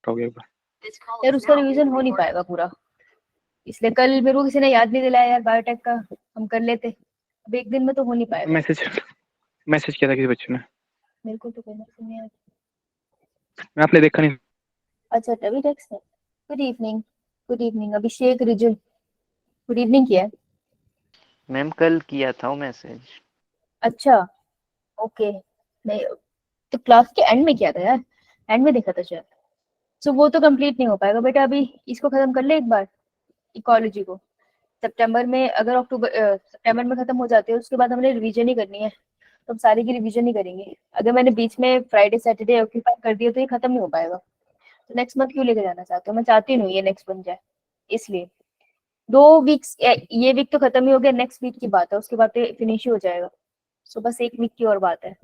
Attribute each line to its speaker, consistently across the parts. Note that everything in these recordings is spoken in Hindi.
Speaker 1: हो गया।
Speaker 2: यार उसका रिवीजन हो नहीं पाएगा पूरा, इसलिए कल मेरे को किसी ने याद नहीं दिलाया यार, बायोटेक का हम कर लेते, अब एक दिन में तो हो नहीं पाएगा।
Speaker 1: मैसेज किया था किसी बच्चे ने,
Speaker 2: मेरे को तो कहना सुनिए।
Speaker 1: मैं आपने देखा नहीं।
Speaker 2: अच्छा तभी टेक्स्ट है। गुड इवनिंग, गुड इवनिंग अभिषेक रिजुल, गुड इवनिंग किया है।
Speaker 3: मैम कल किया था मैसेज।
Speaker 2: अच्छा ओके, नहीं तो क्लास के एंड में किया था यार, एंड में देखा था शायद। सो वो तो कंप्लीट नहीं हो पाएगा बेटा, अभी इसको खत्म कर ले एक बार, इकोलॉजी को। सितंबर में अगर सितंबर में खत्म हो जाती है उसके बाद हमने रिवीजन ही करनी है, तो हम सारी की रिवीजन ही करेंगे। अगर मैंने बीच में फ्राइडे सैटरडे ऑक्यूपाई कर दिया तो ये खत्म नहीं हो पाएगा। तो नेक्स्ट मंथ क्यों लेके जाना चाहते हो, मैं चाहती नहीं ये नेक्स्ट बन जाए, इसलिए 2 वीक्स, ये वीक तो खत्म ही हो गया, नेक्स्ट वीक की बात है, उसके बाद तो फिनिश ही हो जाएगा। सो बस 1 वीक की और बात है।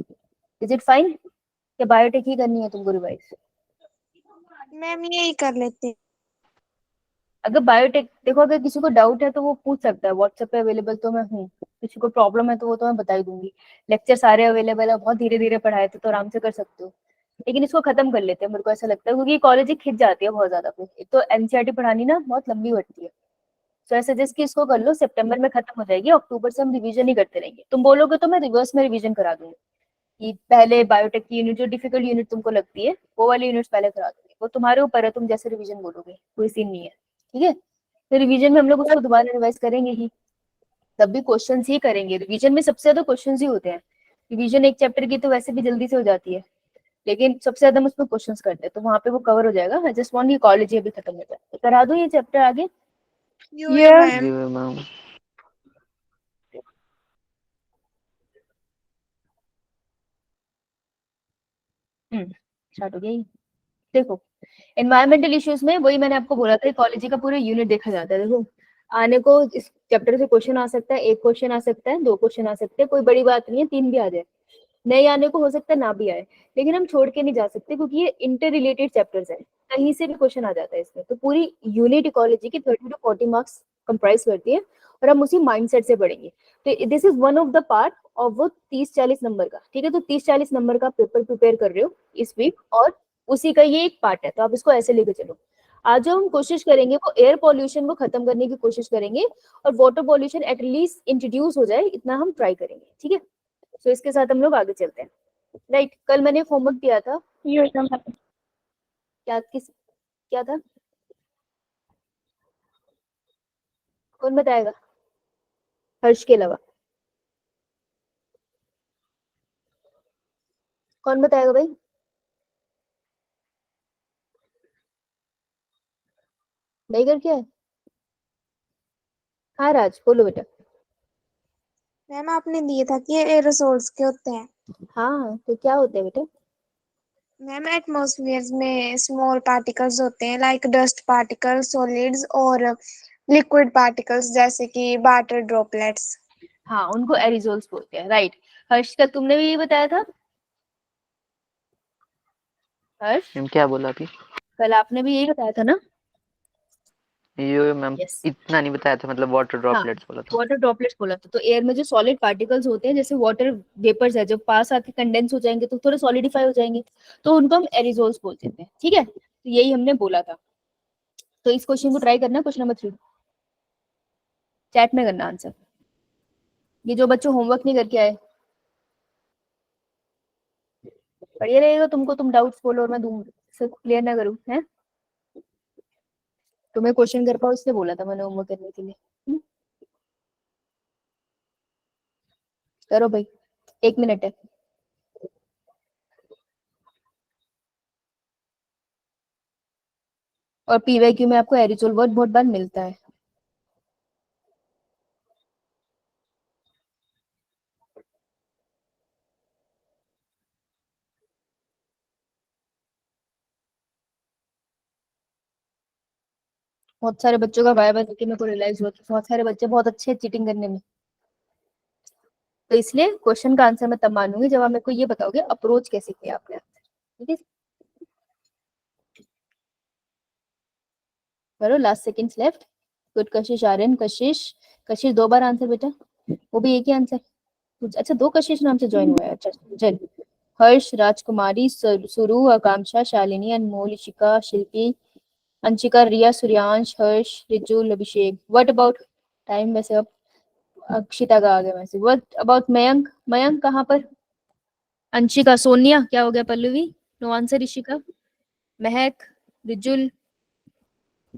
Speaker 2: इज इट फाइन, या बायोटेक ही करनी है तुमको रिवाइज?
Speaker 4: मैम यही कर लेते हैं।
Speaker 2: अगर बायोटेक देखो, अगर किसी को डाउट है तो वो पूछ सकता है, व्हाट्सएप पे अवेलेबल तो मैं हूँ, किसी को प्रॉब्लम है तो वो तो मैं बता ही दूंगी। लेक्चर सारे अवेलेबल है, बहुत धीरे धीरे पढ़ाए थे तो आराम से कर सकते हो। लेकिन इसको खत्म कर लेते हैं, मेरे को ऐसा लगता है, क्योंकि कॉलेज ही खिंच जाती है बहुत ज्यादा, फिर एक तो एनसीईआरटी पढ़ानी ना बहुत लंबी बढ़ती है। तो ऐसा सजेस्ट कि इसको कर लो, सितंबर में खत्म हो जाएगी, अक्टूबर से हम रिवीजन ही करते रहेंगे। तुम बोलोगे तो मैं रिवर्स में रिवीजन करा दूंगी, कि पहले बायोटेक की यूनिट, जो डिफिकल्ट यूनिट तुमको लगती है वो वाली यूनिट्स पहले करा दूंगी, वो तुम्हारे ऊपर है, तुम जैसे रिवीजन बोलोगे, कोई सीन नहीं है। ठीक है, तो रिवीजन में हम लोग उसको दोबारा रिवाइज करेंगे ही, तब भी क्वेश्चन ही करेंगे। रिवीजन में सबसे ज्यादा क्वेश्चन ही होते हैं, रिवीजन एक चैप्टर की तो वैसे भी जल्दी से हो जाती है, लेकिन सबसे ज्यादा हम उसमें क्वेश्चंस करते हैं, तो वहां पे वो कवर हो जाएगा। आई जस्ट वांट ये कॉलेज अभी खत्म हो जाए, तो करा दो ये चैप्टर आगे।
Speaker 4: यो मैम।
Speaker 3: मैम
Speaker 2: स्टार्ट हो गया ये। देखो एनवायरमेंटल इश्यूज में वही मैंने आपको बोला था, इकोलॉजी का पूरा यूनिट देखा जाता है। देखो आने को इस चैप्टर से क्वेश्चन आ सकता है, एक क्वेश्चन आ सकता है, 2 क्वेश्चन आ सकते हैं, कोई बड़ी बात नहीं है, 3 भी आ जाए, नहीं आने को हो सकता है ना भी आए, लेकिन हम छोड़ के नहीं जा सकते क्योंकि ये इंटर रिलेटेड चैप्टर्स है, कहीं से भी क्वेश्चन आ जाता है इसमें। तो पूरी यूनिट इकोलॉजी की 30 to 40 मार्क्स कंप्राइज करती है, और हम उसी माइंडसेट से पढ़ेंगे। तो this is one of the part of वो 30-40 नंबर का। ठीक है, तो 30-40 नंबर का पेपर प्रिपेयर कर रहे हो इस वीक, और उसी का ये एक पार्ट है, तो आप इसको ऐसे लेके चलो। आज जो हम कोशिश करेंगे वो एयर पॉल्यूशन को खत्म करने की कोशिश करेंगे, और वाटर पॉल्यूशन एटलीस्ट इंट्रोड्यूस हो जाए, इतना हम ट्राई करेंगे। ठीक है, तो इसके साथ हम लोग आगे चलते हैं। राइट, कल मैंने होमवर्क दिया था, क्या था, कौन बताएगा हर्ष के अलावा? कौन बताएगा भाई? नहीं कर क्या है? हाँ राज बोलो बेटा।
Speaker 4: मैम आपने दिए था कि एरोसोल्स के होते हैं।
Speaker 2: हाँ तो क्या होते हैं बेटा?
Speaker 4: मैम एटमॉस्फेयर में स्मॉल पार्टिकल्स होते हैं, लाइक डस्ट पार्टिकल्स, सॉलिड्स और लिक्विड पार्टिकल्स, जैसे कि वाटर ड्रॉपलेट्स।
Speaker 2: हाँ उनको एरिजोल्स बोलते हैं। राइट, हर्ष का तुमने भी यही बताया था? हर्ष
Speaker 3: मैम क्या बोला अभी?
Speaker 2: कल आपने भी यही बताया था ना?
Speaker 3: ये मैम
Speaker 2: यस,
Speaker 3: इतना नहीं बताया था, मतलब वाटर
Speaker 2: हाँ
Speaker 3: ड्रॉपलेट्स बोला था।
Speaker 2: वाटर ड्रॉपलेट्स बोला था। तो एयर में जो सॉलिड पार्टिकल्स होते हैं, जैसे वाटर वेपर्स है, जब पास आके कंडेंस हो जाएंगे तो थोड़े सॉलिडिफाई हो जाएंगे, तो उनको हम एरिजोल्स बोलते हैं। ठीक है, तो यही हमने बोला था। तो इस क्वेश्चन को ट्राई करना, क्वेश्चन नंबर 3 चैट में करना आंसर। ये जो बच्चों होमवर्क नहीं करके आए, बढ़िया रहेगा तुमको, तुम डाउट्स बोलो और मैं सब क्लियर ना करूँ है। तुम्हें क्वेश्चन कर पाओ इसलिए बोला था मैंने होमवर्क करने के लिए। करो भाई, 1 मिनट है। और पीवाईक्यू में आपको एरिजोल वर्ड बहुत बार मिलता है। बहुत सारे बच्चों का वाइवा देख के मेरे को रियलाइज हुआ कि बहुत सारे बच्चे बहुत अच्छे हैं चीटिंग करने में। तो इसलिए क्वेश्चन का आंसर मैं तब मानूंगी जब आप मेरे को ये बताओगे अप्रोच कैसे किया आपने। ठीक है, करो, लास्ट सेकंड्स लेफ्ट। गुड कशिश, आर्यन, कशिश, कशिश 2 बार आंसर बेटा, वो भी एक ही आंसर। अच्छा 2 कशिश नाम से ज्वाइन हुआ है, अच्छा चल। Harsh, Rajkumari, Suru, Akanksha, Shalini, Anmol, Ishika, Shilpi, Anshika, Riya, Suryansh, Harsh, Rijul, Abhishek. What about time? वैसे अब अक्षिता का आ गया message. What about Mayank? Mayank कहाँ पर? अंशिका, सोनिया क्या हो गया? Pallavi no answer. इशिका, महक, रिजुल,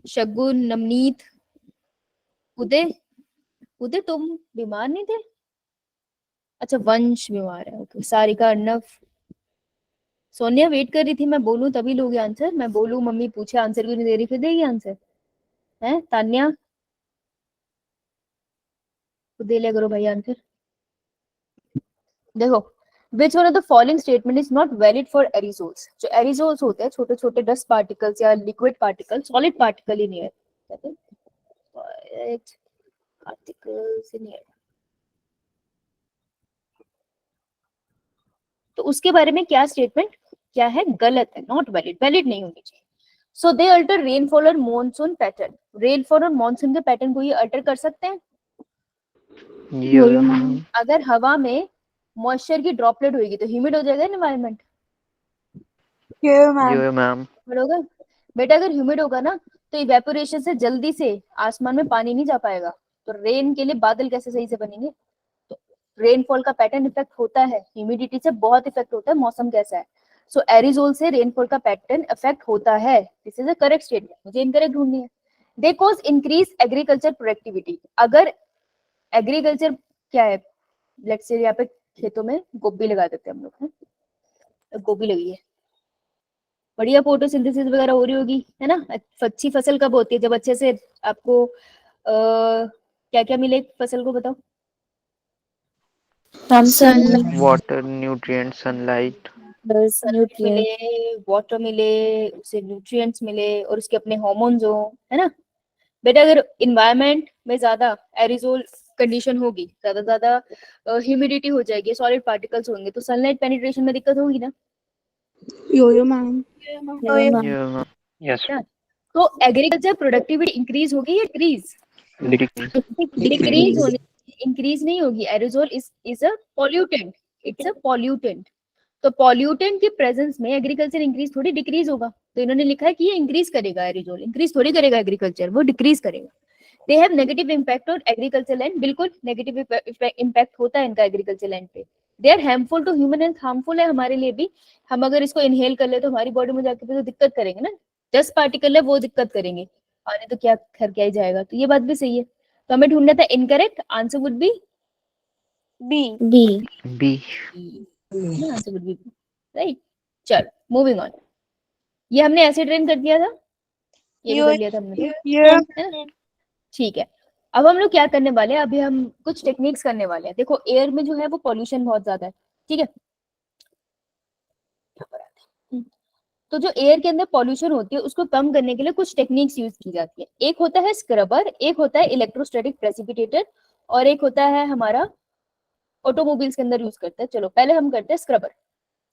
Speaker 2: शगुन, नवनीत, उदय. उदय तुम बीमार नहीं थे? अच्छा, वंश बीमार है. ओके. सारिका, अर्णव, सोनिया वेट कर रही थी मैं बोलूं तभी लोगे आंसर. मैं बोलूं मम्मी पूछे आंसर क्यों नहीं दे रही, फिर देगी आंसर है? तान्या, तो दे लिया करो भाई आंसर. देखो, which one of the following statement is not valid for aerosols? जो aerosols होते हैं छोटे छोटे डस्ट पार्टिकल्स या liquid particle, solid particle in air, कहते हैं solid particles in air. तो उसके बारे में क्या स्टेटमेंट क्या है? गलत है, नॉट वैलिड, वैलिड नहीं होनी चाहिए. सो दे अल्टर रेनफॉल और मॉनसून पैटर्न. रेनफॉल और मॉनसून के पैटर्न को ये अल्टर कर सकते हैं.
Speaker 3: यो मैम.
Speaker 2: अगर हवा में मॉइस्चर की ड्रॉपलेट होगी तो ह्यूमिड हो जाएगा एनवायरनमेंट.
Speaker 3: यो मैम.
Speaker 2: होगा बेटा. अगर ह्यूमिड होगा ना तो इवेपोरेशन से जल्दी से आसमान में पानी नहीं जा पाएगा. तो रेन के लिए बादल कैसे सही से बनेंगे? तो रेनफॉल का पैटर्न इफेक्ट होता है, ह्यूमिडिटी से बहुत इफेक्ट होता है मौसम कैसा है. सो एरिजोल से रेनफॉल का पैटर्न इफेक्ट होता है. This is a correct statement. मुझे इनकरेक्ट ढूंढनी है. They cause increase agriculture productivity. अगर एग्रीकल्चर क्या है, लेट्स से यहाँ पे खेतों में गोभी लगा देते हैं हम लोग, है गोभी लगी है, बढ़िया फोटोसिंथेसिस वगैरह हो रही होगी, है ना. अच्छी फसल कब होती है? जब अच्छे से आपको क्या क्या मिले फसल को, बताओ.
Speaker 3: Water, nutrient, sunlight.
Speaker 2: सनलाइट मिले, वाटर मिले, उसे न्यूट्रिएंट्स मिले और उसके अपने हार्मोन्स हो, है ना बेटा. अगर इन्वायरमेंट में ज्यादा एरिजोल कंडीशन होगी, ज्यादा ह्यूमिडिटी हो जाएगी, सॉलिड पार्टिकल्स होंगे, तो सनलाइट पेनिट्रेशन में दिक्कत होगी ना.
Speaker 5: यो मैम.
Speaker 3: Yo ma'am.
Speaker 1: यस.
Speaker 2: तो एग्रीकल्चर प्रोडक्टिविटी इंक्रीज होगी या डिक्रीज? डिक्रीज होने, इंक्रीज नहीं होगी. Aerosol is a pollutant, it's a pollutant. तो पॉल्यूटेंट के प्रेजेंस में एग्रीकल्चर इंक्रीज थोड़ी डिक्रीज होगा. तो इन्होंने लिखा है कि ये इंक्रीज करेगा, एरोसोल इंक्रीज थोड़ी करेगा एग्रीकल्चर, वो डिक्रीज करेगा. They have negative impact on agriculture land. बिल्कुल नेगेटिव इम्पैक्ट होता है इनका एग्रीकल्चर लैंड पे. They are harmful to human health. Harmful है हमारे लिए भी. हम अगर इसको इनहेल कर ले तो हमारी बॉडी में जाके तो दिक्कत करेंगे ना. 10 पार्टिकल है वो दिक्कत करेंगे, पानी तो क्या खर क्या ही जाएगा. तो ये बात भी सही है. तो हमें ढूंढना था incorrect. Answer would be
Speaker 4: B.
Speaker 3: B.
Speaker 2: Answer would be right. चल मूविंग ऑन. ये हमने ऐसे ट्रेन कर दिया था, ये भी कर लिया था हमने. ठीक है. अब हम लोग क्या करने वाले हैं? अभी हम कुछ टेक्निक्स करने वाले हैं. देखो एयर में जो है वो पॉल्यूशन बहुत ज्यादा है, ठीक है. तो जो एयर के अंदर पॉल्यूशन होती है उसको कम करने के लिए कुछ टेक्निक्स यूज की जाती है. एक होता है स्क्रबर, एक होता है इलेक्ट्रोस्टैटिक प्रेसिपिटेटर, और एक होता है हमारा ऑटोमोबाइल्स के अंदर यूज करते हैं. चलो पहले हम करते हैं स्क्रबर,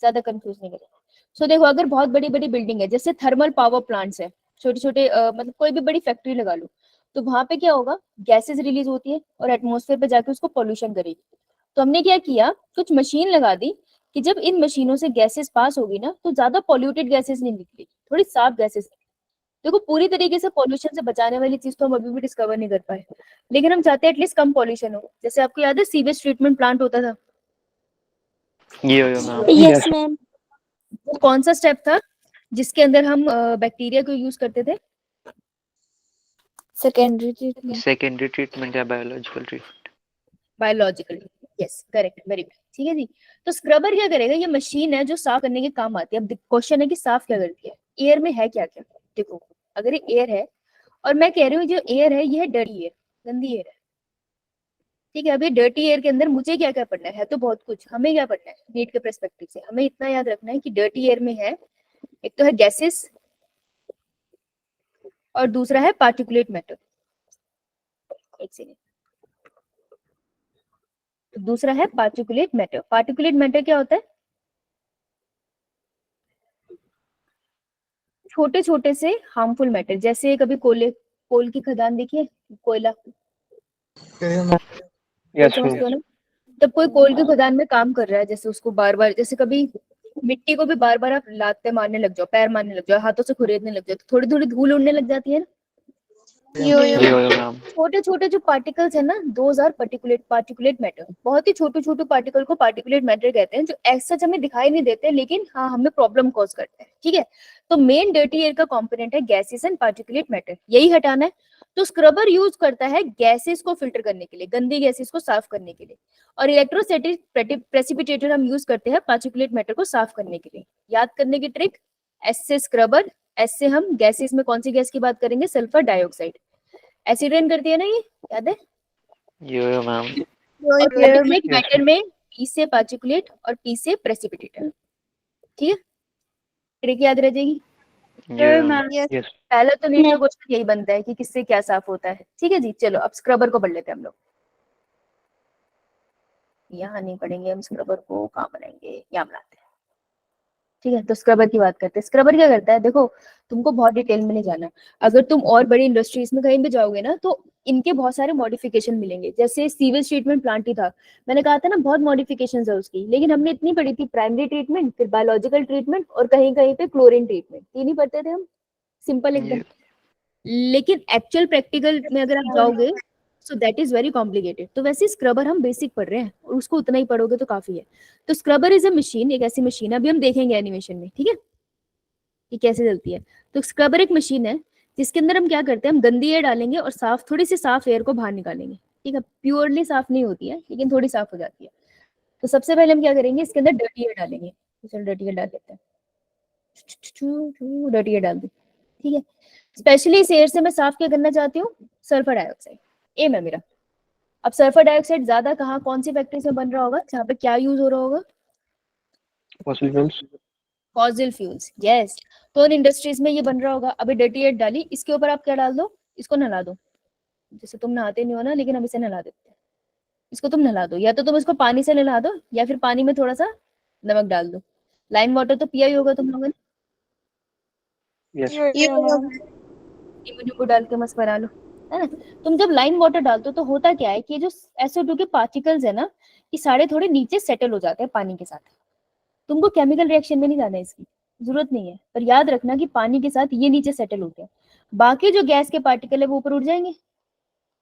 Speaker 2: ज्यादा कंफ्यूज नहीं करेंगे. सो देखो, अगर बहुत बड़ी बड़ी बिल्डिंग है, जैसे थर्मल पावर प्लांट्स है, छोटे छोटे मतलब कोई भी बड़ी फैक्ट्री लगा लो, तो वहां पे क्या होगा, गैसेस रिलीज होती है और एटमॉस्फेयर पे जाके उसको पॉल्यूशन करेगी. तो हमने क्या किया, कुछ मशीन लगा दी कि जब इन मशीनों से गैसेस पास होगी ना तो ज्यादा पॉल्यूटेड गैसेस नहीं निकलेगी, थोड़ी साफ गैसेस. देखो पूरी तरीके से पॉल्यूशन से बचाने वाली चीज तो हम अभी भी डिस्कवर नहीं कर पाए, लेकिन हम चाहते हैं एटलीस्ट कम पॉल्यूशन हो. जैसे आपको याद है सीवेज ट्रीटमेंट प्लांट होता था,
Speaker 3: यो मैम.
Speaker 5: Yes ma'am.
Speaker 2: वो कौन सा स्टेप था जिसके अंदर हम बैक्टीरिया को यूज करते थे?
Speaker 5: Secondary treatment.
Speaker 3: सेकेंडरी ट्रीटमेंट या biological treatment.
Speaker 2: Biological. Yes correct, very good. ठीक है जी. तो स्क्रबर क्या करेगा, ये मशीन है जो साफ करने के काम आती है. अब क्वेश्चन है कि साफ क्या करती है. एयर में है क्या क्या. देखो अगर ये एयर है और मैं कह रही हूँ जो एयर है ये है डर्टी एयर, गंदी एयर है, ठीक है. अभी डर्टी एयर के अंदर मुझे क्या क्या पढ़ना है तो बहुत कुछ. हमें क्या पढ़ना है नीट के पर्सपेक्टिव से, हमें इतना याद रखना है कि डर्टी एयर में है, एक तो है गैसेस और दूसरा है पार्टिकुलेट मैटर. एक सेकेंड. दूसरा है पार्टिकुलेट मैटर. पार्टिकुलेट मैटर क्या होता है? छोटे छोटे से हार्मफुल मैटर. जैसे कभी कोल की खदान देखिए, कोयला
Speaker 1: यस.
Speaker 2: समझते हो ना. तब कोई कोल की खदान में काम कर रहा है, जैसे उसको बार बार, जैसे कभी मिट्टी को भी बार बार आप लाते मारने लग जाओ, पैर मारने लग जाओ, हाथों से खुरेदने लग जाओ, तो थोड़ी थोड़ी धूल उड़ने लग जाती है ना।
Speaker 4: Yo-yo
Speaker 3: Yo-yo, ma'am.
Speaker 2: छोटे छोटे जो पार्टिकल्स है ना, दोज आर पार्टिकुलेट मैटर। बहुत ही छोटे छोटे पार्टिकल को पार्टिकुलेट मैटर कहते हैं, जो ऐसा हमें दिखाई नहीं देते लेकिन हाँ हमें प्रॉब्लम कॉज करते हैं। ठीक है, तो मेन डर्टी एयर का कंपोनेंट है गैसेस एंड पार्टिकुलेट मैटर, यही हटाना है। तो स्क्रबर यूज करता है गैसेस को फिल्टर करने के लिए, गंदी गैसेस को साफ करने के लिए, और इलेक्ट्रोस्टैटिक प्रेसिपिटेटर हम यूज करते हैं पार्टिकुलेट मैटर को साफ करने के लिए। याद करने की ट्रिक, एस से स्क्रबर, एस से हम गैसेस में कौन सी गैस की बात करेंगे, सल्फर डाइऑक्साइड। एसिड रेन करती है ना ये, याद है।
Speaker 3: Yo-yo, ma'am.
Speaker 2: और पार्टिकुलेट मैटर में पी से पार्टिकुलेट और टी से प्रेसिपिटेटर। ठीक है, ट्रिक याद रह जाएगी।
Speaker 3: Yo-yo, ma'am.
Speaker 4: यस
Speaker 1: यस
Speaker 2: पहला तो नीचे क्वेश्चन यही बनता है कि किससे क्या साफ होता है। ठीक है जी, चलो अब स्क्रबर को पढ़ लेते हैं हम लोग। यहाँ नहीं पढ़ेंगे हम स्क्रबर को, कहाँ बनाएंगे, यहाँ बनाते हैं। ठीक है, तो स्क्रबर की बात करते हैं। स्क्रबर क्या करता है, देखो तुमको बहुत डिटेल में नहीं जाना। अगर तुम और बड़ी इंडस्ट्रीज में कहीं भी जाओगे ना, तो इनके बहुत सारे मॉडिफिकेशन मिलेंगे। जैसे सीवेज ट्रीटमेंट प्लांट ही था, मैंने कहा था ना बहुत मॉडिफिकेशन है उसकी, लेकिन हमने इतनी पढ़ी थी, प्राइमरी ट्रीटमेंट, फिर बायोलॉजिकल ट्रीटमेंट, और कहीं कहीं पे क्लोरीन ट्रीटमेंट, तीन ही पढ़ते थे हम, सिंपल एकदम। लेकिन एक्चुअल प्रैक्टिकल में अगर आप जाओगे so that is very complicated. तो वैसे स्क्रबर हम बेसिक पढ़ रहे हैं और उसको उतना ही पढ़ोगे तो काफी है। तो स्क्रबर इज अ मशीन, एक ऐसी मशीन है, अभी हम देखेंगे एनिमेशन में, ठीक है, कि कैसे चलती है। तो स्क्रबर एक मशीन है जिसके अंदर हम क्या करते हैं, हम गंदी एयर डालेंगे और साफ, थोड़ी सी साफ एयर को बाहर निकालेंगे। ठीक है, प्योरली साफ नहीं होती है लेकिन थोड़ी साफ हो जाती है। तो सबसे पहले हम क्या करेंगे, इसके अंदर डर्टी एयर डालेंगे। तो चलो डर्टी एयर डाल देते हैं, डर्टी एयर डाल दी। ठीक है, स्पेशली इस एयर से मैं साफ क्या करना चाहती हूँ, सल्फर डाइऑक्साइड, एम है मेरा। अब सल्फर डाइऑक्साइड ज्यादा कहाँ, कौन सी फैक्ट्रीज में बन रहा होगा, जहाँ पे क्या यूज हो रहा होगा,
Speaker 1: fossil fuels.
Speaker 2: Fossil fuels, yes. तो उन इंडस्ट्रीज में ये बन रहा होगा। अभी डर्टी एयर डाली, इसके ऊपर आप क्या डाल दो, इसको नहला दो। जैसे तुम नहाते नहीं हो ना, लेकिन हम इसे नहला देते हैं। इसको तुम नहला दो, या तो तुम इसको पानी से नहला दो या फिर पानी में थोड़ा सा नमक डाल दो। लाइम वाटर तो पिया ही होगा तुम लोगों ने,
Speaker 1: यस
Speaker 4: यो-यो
Speaker 2: नींबू नींबू डाल के मस्त बना लो, है ना। तुम जब लाइम वाटर डालते हो तो होता क्या है कि जो SO2 के पार्टिकल्स है ना, ये सारे थोड़े नीचे सेटल हो जाते हैं पानी के साथ। तुमको केमिकल रिएक्शन में नहीं जाना है, इसकी जरूरत नहीं है, पर याद रखना कि पानी के साथ ये नीचे सेटल होते हैं। बाकी जो गैस के पार्टिकल है वो ऊपर उठ जाएंगे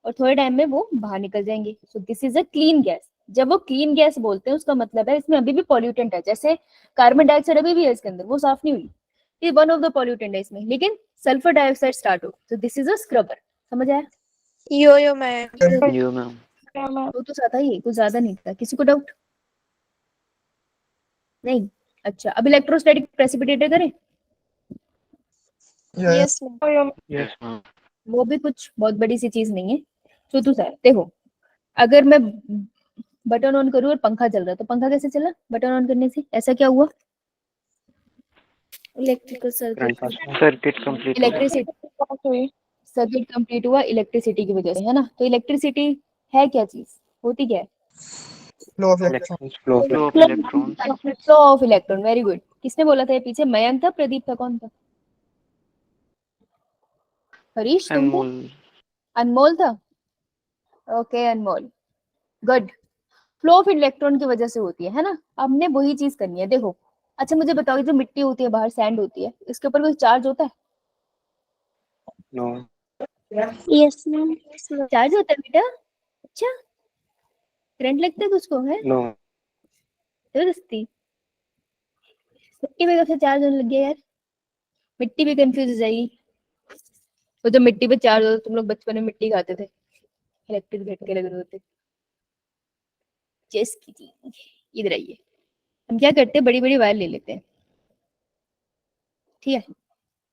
Speaker 2: और थोड़े टाइम में वो बाहर निकल जाएंगे। सो this is a clean gas. जब वो क्लीन गैस बोलते हैं उसका मतलब है इसमें अभी भी पॉल्यूटेंट है, जैसे कार्बन डाइऑक्साइड अभी भी है इसके अंदर, वो साफ नहीं हुई, ये वन ऑफ द पॉल्यूटेंट है इसमें, लेकिन सल्फर डाइऑक्साइड स्टार्ट हो। तो दिस इज अ स्क्रबर। समझ आया,
Speaker 4: यो-यो मैम
Speaker 3: Yo, ma'am.
Speaker 2: तो ज्यादा ही, कुछ ज्यादा नहीं था। किसी को डाउट नहीं? अच्छा, अब इलेक्ट्रोस्टैटिक प्रेसिपिटेटर करें।
Speaker 4: Yes ma'am
Speaker 3: Yes, ma'am.
Speaker 2: वो भी कुछ बहुत बड़ी सी चीज नहीं है, छोटू सा है। देखो, अगर मैं बटन ऑन करूँ और पंखा चल रहा है, तो पंखा कैसे चला, बटन ऑन करने से। ऐसा क्या हुआ,
Speaker 5: इलेक्ट्रिकल
Speaker 1: करंट
Speaker 5: सर्किट
Speaker 1: पास।
Speaker 3: Circuit complete.
Speaker 2: Electricity, circuit complete हुआ इलेक्ट्रिसिटी की वजह से, है ना। तो इलेक्ट्रिसिटी है क्या चीज, होती क्या है,
Speaker 1: electrons flow of
Speaker 3: Flow of electrons.
Speaker 2: Flow of electron. Very good. किसने बोला था ये पीछे, मयंक था, प्रदीप था, कौन था, हरीश
Speaker 3: And
Speaker 2: तुम थे,
Speaker 3: mole.
Speaker 2: अनमोल था। Okay Anmol, good. Flow of electron की वजह से होती है ना। अब हमने वही चीज करनी है, देखो। अच्छा मुझे बताओ, जो मिट्टी होती है बाहर, सैंड होती है, इसके ऊपर कोई चार्ज होता है,
Speaker 1: नो
Speaker 5: यस मैम
Speaker 2: चार्ज होता है बेटा। अच्छा, करंट लगता है तुझको, है
Speaker 1: नो
Speaker 2: जबरदस्ती। मिट्टी पे कब से चार्ज होने लग गया यार, मिट्टी भी कंफ्यूज हो जाएगी। वो जब मिट्टी पे चार्ज होता, तुम लोग बचपन में मिट्टी खाते थे, इलेक्ट्रिक झटके लग रहे होते। चेस कीजिए, इधर आइए। हम क्या करते हैं, बड़ी बड़ी वायर ले लेते हैं, ठीक है।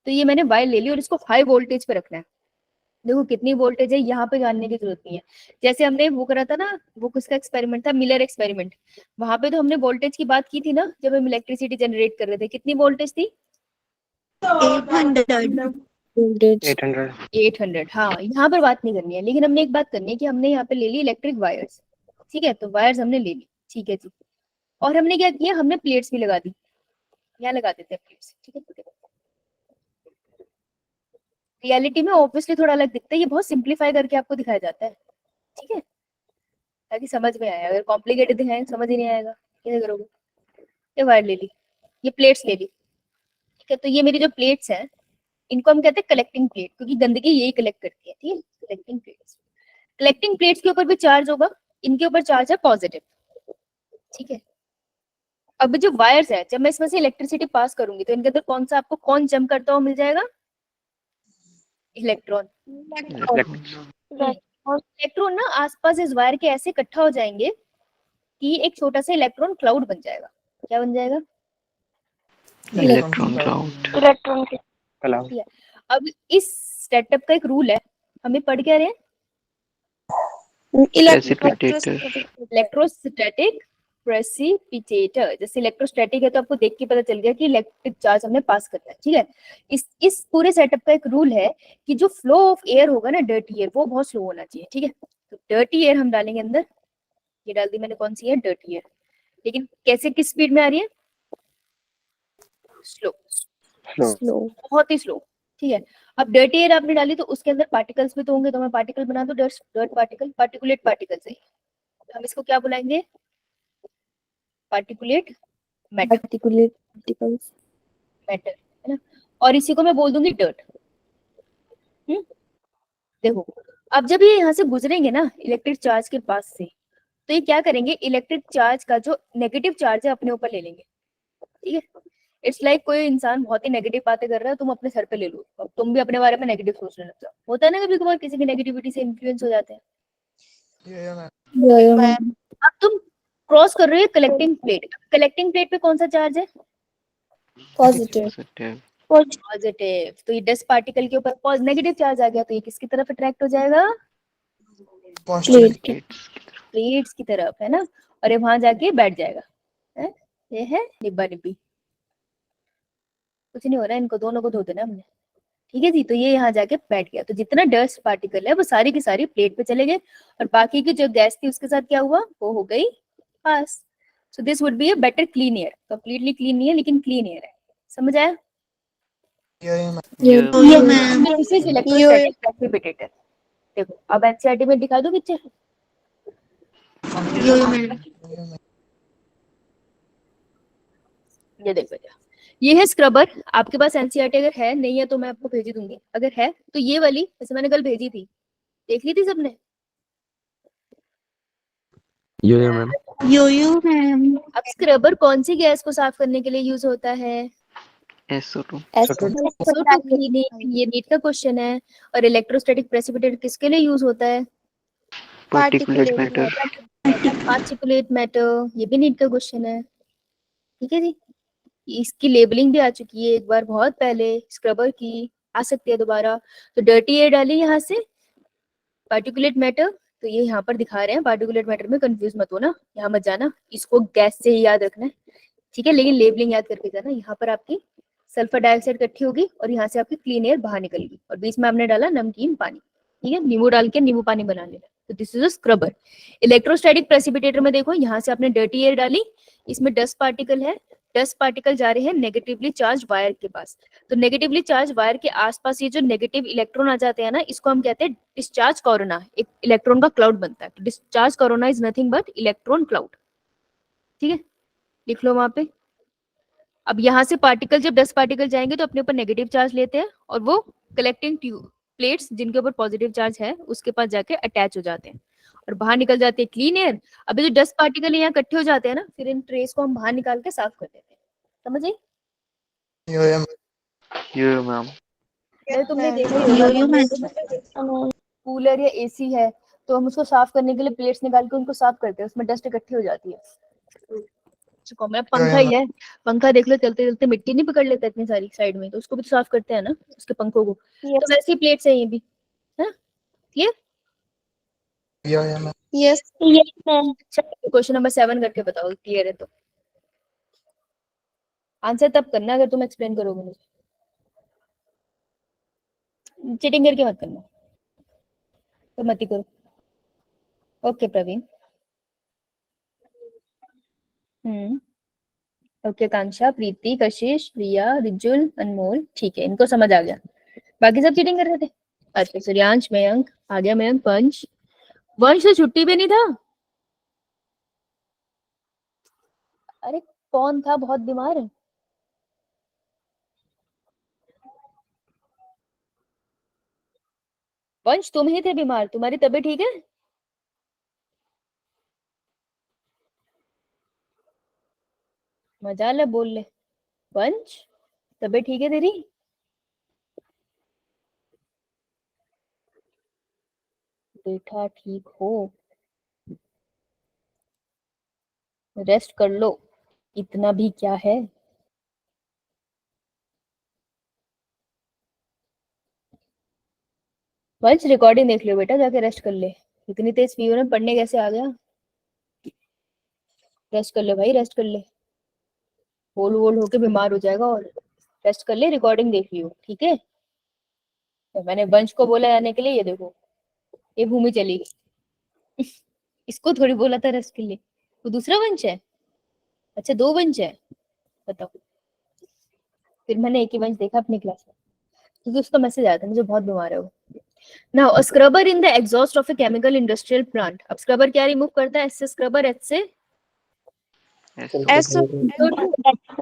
Speaker 2: तो ये मैंने वायर ले ली और इसको हाई वोल्टेज पे रखना है। देखो कितनी वोल्टेज है यहाँ पे जानने की जरूरत नहीं है। जैसे हमने वो करा था ना, वो किसका एक्सपेरिमेंट था, मिलर एक्सपेरिमेंट, वहां पे तो हमने वोल्टेज की बात की थी ना, जब हम इलेक्ट्रिसिटी जनरेट कर रहे थे। कितनी वोल्टेज थी,
Speaker 1: 800
Speaker 2: 800। हाँ, यहाँ पर बात नहीं करनी है, लेकिन हमने एक बात करनी है कि हमने यहाँ पे ले ली इलेक्ट्रिक वायर्स, ठीक है। तो वायर्स हमने ले ली, ठीक है जी। और हमने क्या किया, हमने प्लेट्स भी लगा दी, यहाँ लगा देते हैं प्लेट्स, ठीक है। रियलिटी में ऑब्वियसली थोड़ा अलग दिखता है, ये बहुत सिंप्लीफाई करके आपको दिखाया जाता है, ठीक है, ताकि समझ में आए। अगर कॉम्प्लिकेटेड दिखाएं समझ ही नहीं आएगा, कैसे करोगे। ये वायर ले ली, ये प्लेट्स ले ली, ठीक है। तो ये मेरी जो प्लेट्स हैं इनको हम कहते हैं कलेक्टिंग प्लेट, क्योंकि गंदगी यही कलेक्ट करती है, ठीक है। कलेक्टिंग प्लेट्स, कलेक्टिंग प्लेट्स के ऊपर भी चार्ज होगा, इनके ऊपर चार्ज है पॉजिटिव, ठीक है। अब जो वायर्स है, जब मैं इसमें से इलेक्ट्रिसिटी पास करूंगी तो इनके अंदर कौन सा आपको कौन जम करता हुआ मिल जाएगा? इलेक्ट्रॉन। इलेक्ट्रॉन ना आसपास इस वायर के ऐसे इकट्ठा हो जाएंगे कि एक छोटा सा इलेक्ट्रॉन क्लाउड बन जाएगा। क्या बन जाएगा?
Speaker 3: Electron cloud.
Speaker 5: इलेक्ट्रॉन के
Speaker 1: क्लाउड।
Speaker 2: अब इस सेटअप का एक रूल है, हमें पढ़ क्या रहे हैं?
Speaker 3: प्रेसिपिटेटर।
Speaker 2: Electrostatic precipitator. जैसे इलेक्ट्रोस्टैटिक है तो आपको देख के पता चल गया कि इलेक्ट्रिक चार्ज हमने पास करना है, ठीक है। इस पूरे सेटअप का एक रूल है कि जो फ्लो ऑफ एयर होगा ना, डर्टी एयर, वो बहुत स्लो होना चाहिए, ठीक है। तो डर्टी एयर हम डालेंगे अंदर, ये डाल दी मैंने, कौन सी है? Dirty air. लेकिन कैसे, किस स्पीड में आ रही है? स्लो,
Speaker 5: स्लो
Speaker 2: बहुत ही स्लो, ठीक है। अब डर्टी एयर आपने डाली तो उसके अंदर पार्टिकल्स भी तो होंगे, तो मैं पार्टिकल बना दूं, डर्ट पार्टिकल, पार्टिकुलेट पार्टिकल से। हम इसको क्या बुलाएंगे? Particulate matter,
Speaker 5: particulate particles
Speaker 2: matter, है ना। और इसी को मैं बोल दूंगी डर्ट। देखो, अब जब ये यहाँ से गुजरेंगे ना इलेक्ट्रिक चार्ज के पास से, तो ये क्या करेंगे? इलेक्ट्रिक चार्ज का जो नेगेटिव चार्ज है अपने ऊपर ले लेंगे, ठीक है। इट्स लाइक कोई इंसान बहुत ही नेगेटिव बातें कर रहा है, तुम अपने सर पे ले लो, अब तुम भी अपने बारे में नेगेटिव सोचने लग जाओ। होता है ना कभी कभार, किसी की नेगेटिविटी से इन्फ्लुएंस हो जाते हैं। अब तुम क्रॉस कर रहे हो कलेक्टिंग प्लेट, कलेक्टिंग प्लेट पे कौन सा चार्ज है?
Speaker 5: Positive
Speaker 2: positive. तो ये डस्ट पार्टिकल के ऊपर नेगेटिव चार्ज आ गया, तो ये किसकी तरफ अट्रैक्ट हो जाएगा? प्लेट्स की तरफ, है ना। और ये वहां जाके बैठ जाएगा, है? ये है निब्बा निब्बी, कुछ नहीं हो रहा है, इनको दोनों को धो देना हमने, ठीक है जी। तो ये यहाँ जाके बैठ गया, तो जितना डस्ट पार्टिकल है वो सारी की सारी प्लेट पे चले गए, और बाकी की जो गैस थी उसके साथ क्या हुआ? वो हो गई पास। So this would be a better clean air. Completely clean नहीं है लेकिन क्लीन एयर है, समझ आया? This is electrostatic precipitator. देखो अब एनसीईआरटी में दिखा दो पिक्चर। ये देखो, ये है स्क्रबर। आपके पास एनसीईआरटी अगर है, नहीं है तो मैं आपको भेज दूंगी, अगर है तो ये वाली, जैसे मैंने कल भेजी थी, देख ली थी सबने?
Speaker 5: यो मैम
Speaker 2: अब स्क्रबर कौन सी गैस को साफ करने के लिए यूज होता है?
Speaker 3: SO2।
Speaker 2: SO2 क्लीनिंग, ये नीट का क्वेश्चन है। और इलेक्ट्रोस्टैटिक प्रेसिपिटेटर किसके लिए यूज होता है?
Speaker 3: Particulate matter.
Speaker 2: पार्टिकुलेट मैटर, ये भी नीट का क्वेश्चन है, ठीक है जी। इसकी लेबलिंग भी आ चुकी है एक बार बहुत पहले, स्क्रबर की आ सकती है दोबारा। तो डर्टी एयर डाली यहाँ से, पार्टिकुलेट मैटर, तो ये यहाँ पर दिखा रहे हैं पार्टिकुलेट मैटर में, कंफ्यूज मत हो ना, यहाँ मत जाना, इसको गैस से ही याद रखना है, ठीक है। लेकिन लेबलिंग याद करके जाना। यहाँ पर आपकी सल्फर डाइऑक्साइड इकट्ठी होगी और यहाँ से आपकी क्लीन एयर बाहर निकलेगी, और बीच में हमने डाला नमकीन पानी, ठीक है। नींबू डाल के नींबू पानी बना लेना। तो this is a scrubber. Electrostatic precipitator में देखो, यहाँ से आपने डर्टी एयर डाली, इसमें डस्ट पार्टिकल है, डस्ट पार्टिकल जा रहे हैं नेगेटिवली चार्ज वायर के पास। तो नेगेटिवली चार्ज वायर के आसपास ये जो नेगेटिव इलेक्ट्रॉन आ जाते हैं ना, इसको हम कहते हैं डिस्चार्ज कोरोना। एक इलेक्ट्रॉन का क्लाउड बनता है। Discharge corona is nothing but electron cloud, ठीक है, लिख लो वहां पे। अब यहाँ से पार्टिकल, जब 10 पार्टिकल जाएंगे तो अपने ऊपर नेगेटिव चार्ज लेते हैं, और वो कलेक्टिंग ट्यूब प्लेट्स जिनके ऊपर पॉजिटिव चार्ज है उसके पास जाके अटैच हो जाते हैं, और बाहर निकल जाते हैं क्लीन एयर। अभी जो 10 पार्टिकल यहाँ इकट्ठे हो जाते हैं ना, फिर इन ट्रेस को हम बाहर निकाल के साफ कर देते हैं, समझ आई?
Speaker 3: यो मैम।
Speaker 2: अरे तुमने देखा ही होगा, कूलर या एसी है तो हम उसको साफ करने के लिए प्लेट्स निकाल के उनको साफ करते हैं, उसमें डस्ट इकट्ठी हो जाती है। मेरा पंखा ही है, पंखा देख लो, चलते चलते मिट्टी नहीं पकड़ लेता इतनी सारी साइड में, तो उसको भी तो साफ करते हैं ना, उसके पंखों को। तो वैसे ही प्लेट्स है ये भी, है clear?
Speaker 5: Yes ma'am
Speaker 2: question number 7 करके बताओ, क्लियर है तो। आंसर तब करना अगर तुम एक्सप्लेन करोगे मुझे, चीटिंग करके मत करना, तो मत ही करो। ओके प्रवीण। ओके कांक्षा, प्रीति, कशिश, प्रिया, रिजुल, अनमोल, ठीक है, इनको समझ आ गया। बाकी सब चीटिंग कर रहे थे। अच्छा, सूर्यांश, मयंक आ गया, मयंक, पंच, वंश तो छुट्टी पे नहीं था। अरे कौन था बहुत बीमार है? वंश तुम ही थे बीमार, तुम्हारी तबीयत ठीक है? मजाल है, बोल ले। वंश तबीयत ठीक है तेरी? बेटा ठीक हो? रेस्ट कर लो, इतना भी क्या है। वंश रिकॉर्डिंग देख लो बेटा, जाके रेस्ट कर ले। इतनी तेज फीवर में पढ़ने कैसे आ गया? रेस्ट कर ले भाई, रेस्ट कर ले, बोल बोल होके बीमार हो जाएगा। और रेस्ट कर ले, रिकॉर्डिंग देख लियो, ठीक है? तो मैंने वंश को बोला आने के लिए, ये देखो ये भूमि चली गई। इसको थोड़ी बोला था रेस्ट के लिए। वो दूसरा वंश है? अच्छा 2 वंश है, बताओ। फिर मैंने एक ही वंश देखा अपनी क्लास में, क्योंकि उसका मैसेज आया था, मुझे बहुत बीमार है वो। Now a scrubber in the exhaust of a chemical industrial plant. अब स्क्रबर क्या रिमूव करता है? एस से स्क्रबर, एच से
Speaker 4: SO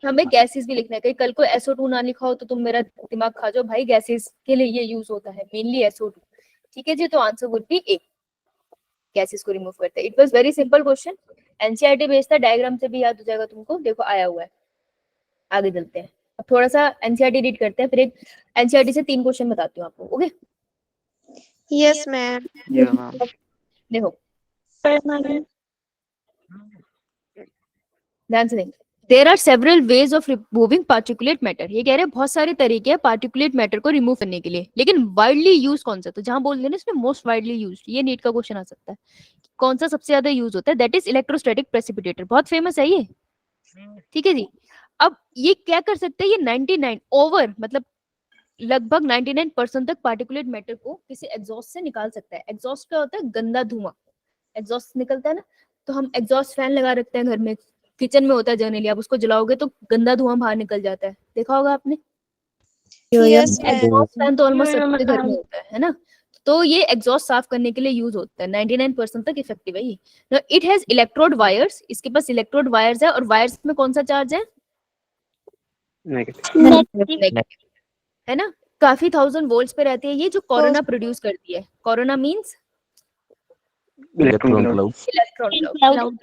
Speaker 2: हमें गैसेस भी लिखना है, कहीं कल को SO2 ना लिखा हो तो तुम मेरा दिमाग खा जाओ भाई। गैसेस के लिए ये यूज होता है मेनली SO2, ठीक है जी? तो answer would B A, gases को रिमूव करते हैं। It was very simple question, NCERT based था, डायग्राम से भी याद हो जाएगा तुमको। देखो आया हुआ है, आगे चलते हैं। अब थोड़ा सा एनसीईआरटी रीड करते हैं, फिर एक एनसीईआरटी से 3 क्वेश्चन बताती हूँ आपको, okay?
Speaker 4: yes ma'am.
Speaker 3: Yeah, ma'am.
Speaker 2: देखो
Speaker 5: Permanent.
Speaker 2: ध्यान से देखें। There are several ways of removing particulate matter. ये कह रहे हैं बहुत सारे तरीके हैं पार्टिकुलेट मैटर को रिमूव करने के लिए, लेकिन वाइडली यूज कौन सा? तो जहां बोल देना इसमें मोस्ट वाइडली यूज, ये नीट का क्वेश्चन आ सकता है। कौन सा सबसे ज्यादा यूज होता है? दैट इज इलेक्ट्रोस्टैटिक प्रेसिपिटेटर, बहुत फेमस है ये, ठीक है जी? अब ये क्या कर सकते हैं? ये 99 ओवर मतलब लगभग 99% तक पार्टिकुलेट मैटर को किसी एग्जॉस्ट से निकाल सकता है। एग्जॉस्ट क्या होता है? गंदा धुआं, एग्जॉस्ट निकलता है ना। तो हम एग्जॉस्ट फैन लगा रखते हैं घर में, किचन में होता है जनरली, आप उसको जलाओगे तो गंदा धुआं बाहर निकल जाता है, देखा होगा आपने।
Speaker 4: Yes ma'am.
Speaker 2: एग्जॉस्ट फैन तो ऑलमोस्ट सबके घर में होता है ना? तो ये एग्जॉस्ट साफ करने के लिए यूज होता है, 99% तक इफेक्टिव है ये। इट हैज इलेक्ट्रोड वायर्स, इसके पास इलेक्ट्रोड वायर्स है, और वायर्स में कौन सा चार्ज है?
Speaker 1: नेगेटिव।
Speaker 2: नेगेटिव, है ना? काफी 1000 वोल्ट्स पे रहती है ये, जो कोरोना प्रोड्यूस करती है। Corona means
Speaker 1: electron cloud.
Speaker 2: Electron cloud.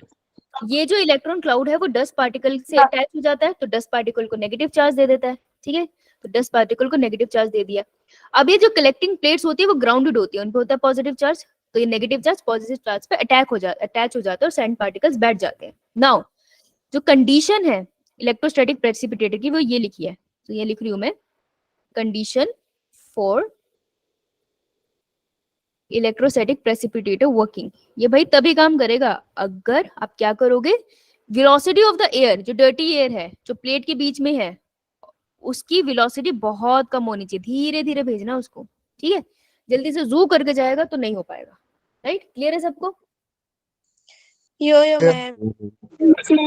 Speaker 2: ये जो इलेक्ट्रॉन क्लाउड है वो डस्ट पार्टिकल से अटैच हो जाता है, तो डस्ट पार्टिकल को नेगेटिव चार्ज दे देता है, ठीक है? तो डस्ट पार्टिकल को नेगेटिव चार्ज दे दिया। अब ये जो कलेक्टिंग प्लेट्स होती है वो ग्राउंडेड होती है, उन पे होता है पॉजिटिव चार्ज, तो ये नेगेटिव चार्ज पॉजिटिव चार्ज पे अटैच हो जाता है और सैंड पार्टिकल्स बैठ जाते हैं। नाउ जो कंडीशन है इलेक्ट्रोस्टैटिक प्रेसिपिटेटर की, वो ये लिखी है, तो ये लिख रही हूं मैं, condition for electrostatic precipitator working. ये भाई तभी काम करेगा अगर आप क्या करोगे? वेलोसिटी ऑफ द एयर, जो डर्टी एयर है जो प्लेट के बीच में है, उसकी वेलोसिटी बहुत कम होनी चाहिए, धीरे धीरे भेजना उसको, ठीक है? जल्दी से जू करके जाएगा तो नहीं हो पाएगा, राइट? क्लियर है सबको?
Speaker 4: Yo ma'am.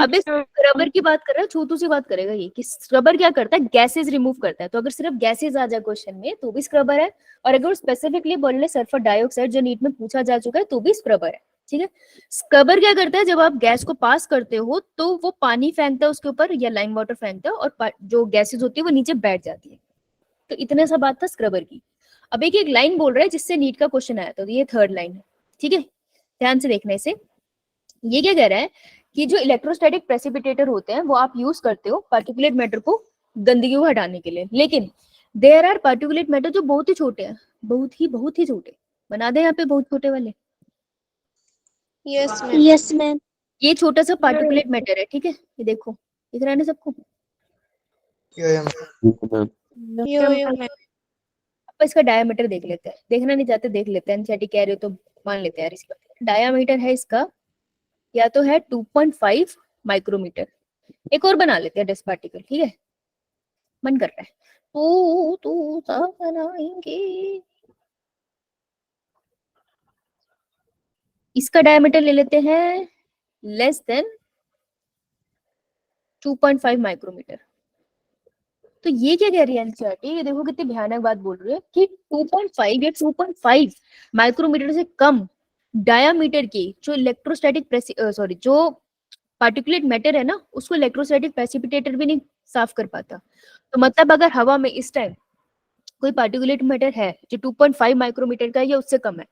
Speaker 2: अब इस स्क्रबर की बात कर रहा है, छोटू सी बात करेगा ये कि स्क्रबर क्या करता है? गैसेस रिमूव करता है। तो अगर सिर्फ गैसेस आ जाए क्वेश्चन में तो भी स्क्रबर है, और अगर स्पेसिफिकली बोल ले सल्फर डाइऑक्साइड, जो नीट में पूछा जा चुका है, तो भी स्क्रबर है, ठीक है? स्क्रबर क्या करता है? जब आप गैस को पास करते हो तो वो पानी फेंकता है उसके ऊपर या लाइम वाटर फेंकता है, और जो गैसेस होती है वो नीचे बैठ जाती है। तो इतने सा बात था स्क्रबर की। अब एक लाइन बोल रहा है जिससे नीट का क्वेश्चन आया था, तो ये 3rd लाइन है, ठीक है? ध्यान से देखने से ये क्या कह रहा है कि जो इलेक्ट्रोस्टैटिक प्रेसिपिटेटर होते हैं वो आप यूज करते हो पार्टिकुलेट मैटर को, गंदगी को हटाने के लिए, लेकिन देयर आर पार्टिकुलेट मैटर जो बहुत ही छोटे हैं, बहुत ही छोटे। बना दे यहाँ पे बहुत छोटे वाले।
Speaker 4: Yes ma'am.
Speaker 5: Yes ma'am.
Speaker 2: ये छोटा सा पार्टिकुलेट मैटर है, ठीक है? ये देखो, दिख रहा है ना सबको?
Speaker 4: Yo ma'am.
Speaker 2: अब इसका डायमीटर देख लेते हैं, देखना नहीं चाहते देख लेते हैं, एनसीईआरटी कह रहे हो तो मान लेते हैं यार इसका। डायमीटर है इसका या तो है 2.5 माइक्रोमीटर। एक और बना लेते हैं डस्ट पार्टिकल, ठीक है? मन कर रहा है तो बनाएंगे। इसका डायमीटर ले लेते हैं लेस देन 2.5 माइक्रोमीटर। तो ये क्या कह रही है एनसीईआरटी? ये देखो कितनी भयानक बात बोल रही है कि 2.5 या 2.5 माइक्रोमीटर से कम डायामीटर की जो इलेक्ट्रोस्टैटिक जो पार्टिकुलेट मैटर है ना, उसको इलेक्ट्रोस्टैटिक प्रेसिपिटेटर भी नहीं साफ कर पाता। तो मतलब अगर हवा में इस टाइम कोई पार्टिकुलेट मैटर है जो 2.5 माइक्रोमीटर का है या उससे कम है,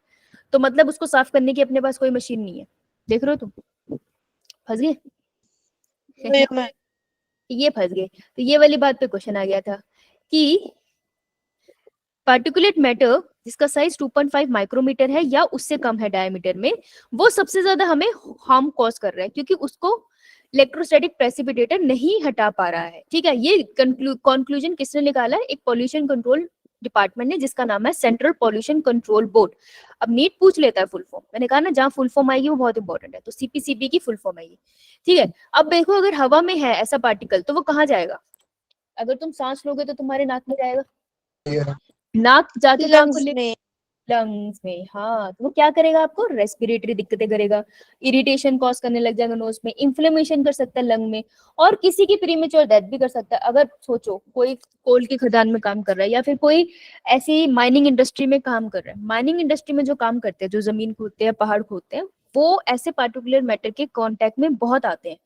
Speaker 2: तो मतलब उसको साफ करने की अपने पास कोई मशीन नहीं है। देख रहे हो तुम, फंस गए। ये फंस गए। तो ये वाली बात पे क्वेश्चन आ गया था कि पार्टिकुलेट मैटर जिसका साइज 2.5 माइक्रोमीटर है या उससे कम है डायमीटर में, वो सबसे ज्यादा हमें हार्म कॉज कर रहा है, क्योंकि उसको इलेक्ट्रोस्टैटिक प्रेसिपिटेटर नहीं हटा पा रहा है। ठीक है, ये कंक्लूजन किसने निकाला है? एक पॉल्यूशन कंट्रोल डिपार्टमेंट ने, जिसका नाम है सेंट्रल पॉल्यूशन कंट्रोल बोर्ड। अब नीट पूछ लेता है फुल फॉर्म, मैंने कहा ना जहां फुल फॉर्म आएगी वो बहुत इंपॉर्टेंट है, तो सीपीसीबी की फुल फॉर्म आएगी। ठीक है, अब देखो अगर हवा में है ऐसा पार्टिकल तो वो कहाँ जाएगा? अगर तुम सांस लोगे तो तुम्हारे नाक में जाएगा, नाक जाके कहाँ
Speaker 4: लंग्स
Speaker 2: खुले?
Speaker 4: में।
Speaker 2: लंग्स में। हाँ, तो वो क्या करेगा? आपको रेस्पिरेटरी दिक्कतें करेगा, इरिटेशन कॉज करने लग जाएगा नोज में, इन्फ्लेमेशन कर सकता है लंग में, और किसी की प्रीमेच्योर डेथ भी कर सकता है। अगर सोचो कोई कोल की खदान में काम कर रहा है या फिर कोई ऐसी माइनिंग इंडस्ट्री में काम कर रहा है, माइनिंग इंडस्ट्री में जो काम करते हैं, जो जमीन खोदते हैं, पहाड़ खोदते हैं, वो ऐसे पार्टिकुलर मैटर के कांटेक्ट में बहुत आते हैं,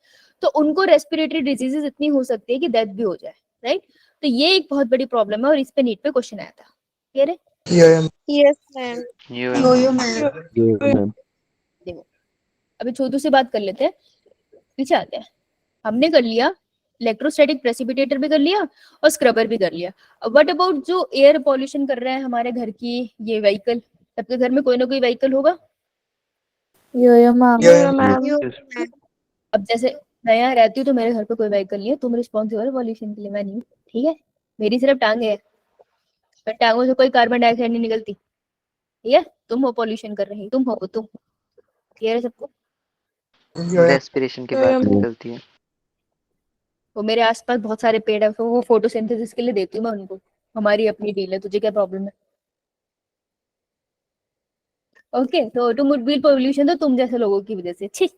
Speaker 2: तो उनको रेस्पिरेटरी डिजीजेस इतनी हो सकती है कि डेथ भी हो जाए। राइट, तो ये एक बहुत बड़ी प्रॉब्लम है और इस पे नीट पे क्वेश्चन आया था। क्लियर है?
Speaker 4: Yes ma'am.
Speaker 3: Yo ma'am.
Speaker 2: देखो अभी छोटू से बात कर लेते हैं, पीछे आते हैं। हमने कर लिया इलेक्ट्रोस्टैटिक प्रेसिपिटेटर भी कर लिया और स्क्रबर भी कर लिया। अब व्हाट अबाउट जो एयर पॉल्यूशन कर रहे हैं हमारे घर की ये व्हीकल? सबके घर में कोई ना कोई व्हीकल होगा।
Speaker 5: Yo ma'am.
Speaker 3: Yes.
Speaker 2: अब जैसे मैं यहाँ रहती हूँ तो मेरे घर पे कोई व्हीकल नहीं है, तुम रिस्पॉन्सिबल है पॉल्यूशन के लिए, मैं नहीं हूँ। ठीक है, मेरी सिर्फ टांगे है, पर टांगों से कोई कार्बन डाइऑक्साइड नहीं निकलती। ठीक है, तुम हो पॉल्यूशन कर रही, तुम हो तुम। क्लियर है सबको?
Speaker 3: रेस्पिरेशन के बाद निकलती है।
Speaker 2: वो मेरे आसपास बहुत सारे पेड़ है, तो वो फोटोसिंथेसिस के लिए देती हूँ मैं उनको। हमारी अपनी डील है, तुझे क्या प्रॉब्लम है? ओके, तो ऑटोमोबाइल पोल्यूशन तो तुम जैसे लोगों की वजह से। छी।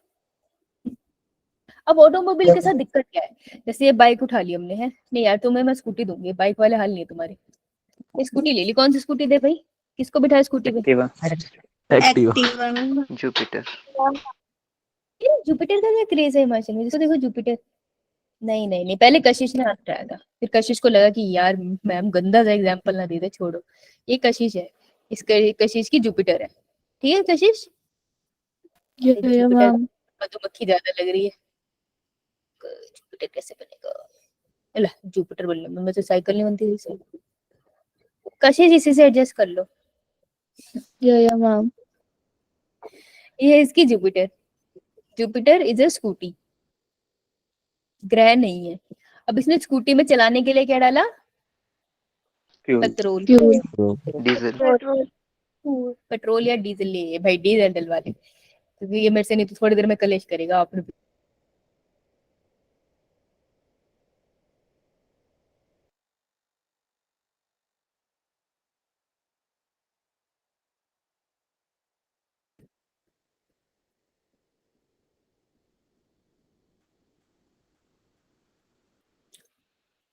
Speaker 2: अब ऑटोमोबाइल के साथ दिक्कत क्या है? जैसे ये बाइक उठा ली हमने, है नहीं यार तुम्हें मैं स्कूटी दूंगी, बाइक वाले हाल नहीं है तुम्हारे। ये स्कूटी ले ली, कौन सी स्कूटी दे भाई? किसको बिठाए स्कूटी पे?
Speaker 1: एक्टिवा।
Speaker 3: जुपिटर।
Speaker 2: ये जुपिटर का क्या क्रेज है हिमाचल में? जिसको देखो जुपिटर। नहीं नहीं नहीं, पहले कशिश ने हाथ उठाया था, फिर कशिश को लगा कि यार मैम गंदा सा एग्जाम्पल ना दे दे, छोड़ो। ये कशिश है, इसका कशिश की जुपिटर है। ठीक है कशिश,
Speaker 5: Yo
Speaker 2: जुपिटर
Speaker 5: ma'am.
Speaker 2: मधुमक्खी ज्यादा लग रही है। जुपिटर कैसे बनेगा? ला जुपिटर बनने में मुझे साइकिल नहीं बनती थी। कशिश इसी से एडजस्ट कर लो।
Speaker 5: Yo ma'am.
Speaker 2: ये है इसकी Jupiter. Jupiter is a scooty, ग्रह नहीं है। अब इसने स्कूटी में चलाने के लिए क्या डाला?
Speaker 1: फ्यूल।
Speaker 2: पेट्रोल।
Speaker 3: डीजल।
Speaker 2: पेट्रोल या डीजल ले भाई, डीजल डलवा दे, क्योंकि ये मेरे से नहीं तो थोड़ी देर में कलेश करेगा आपने।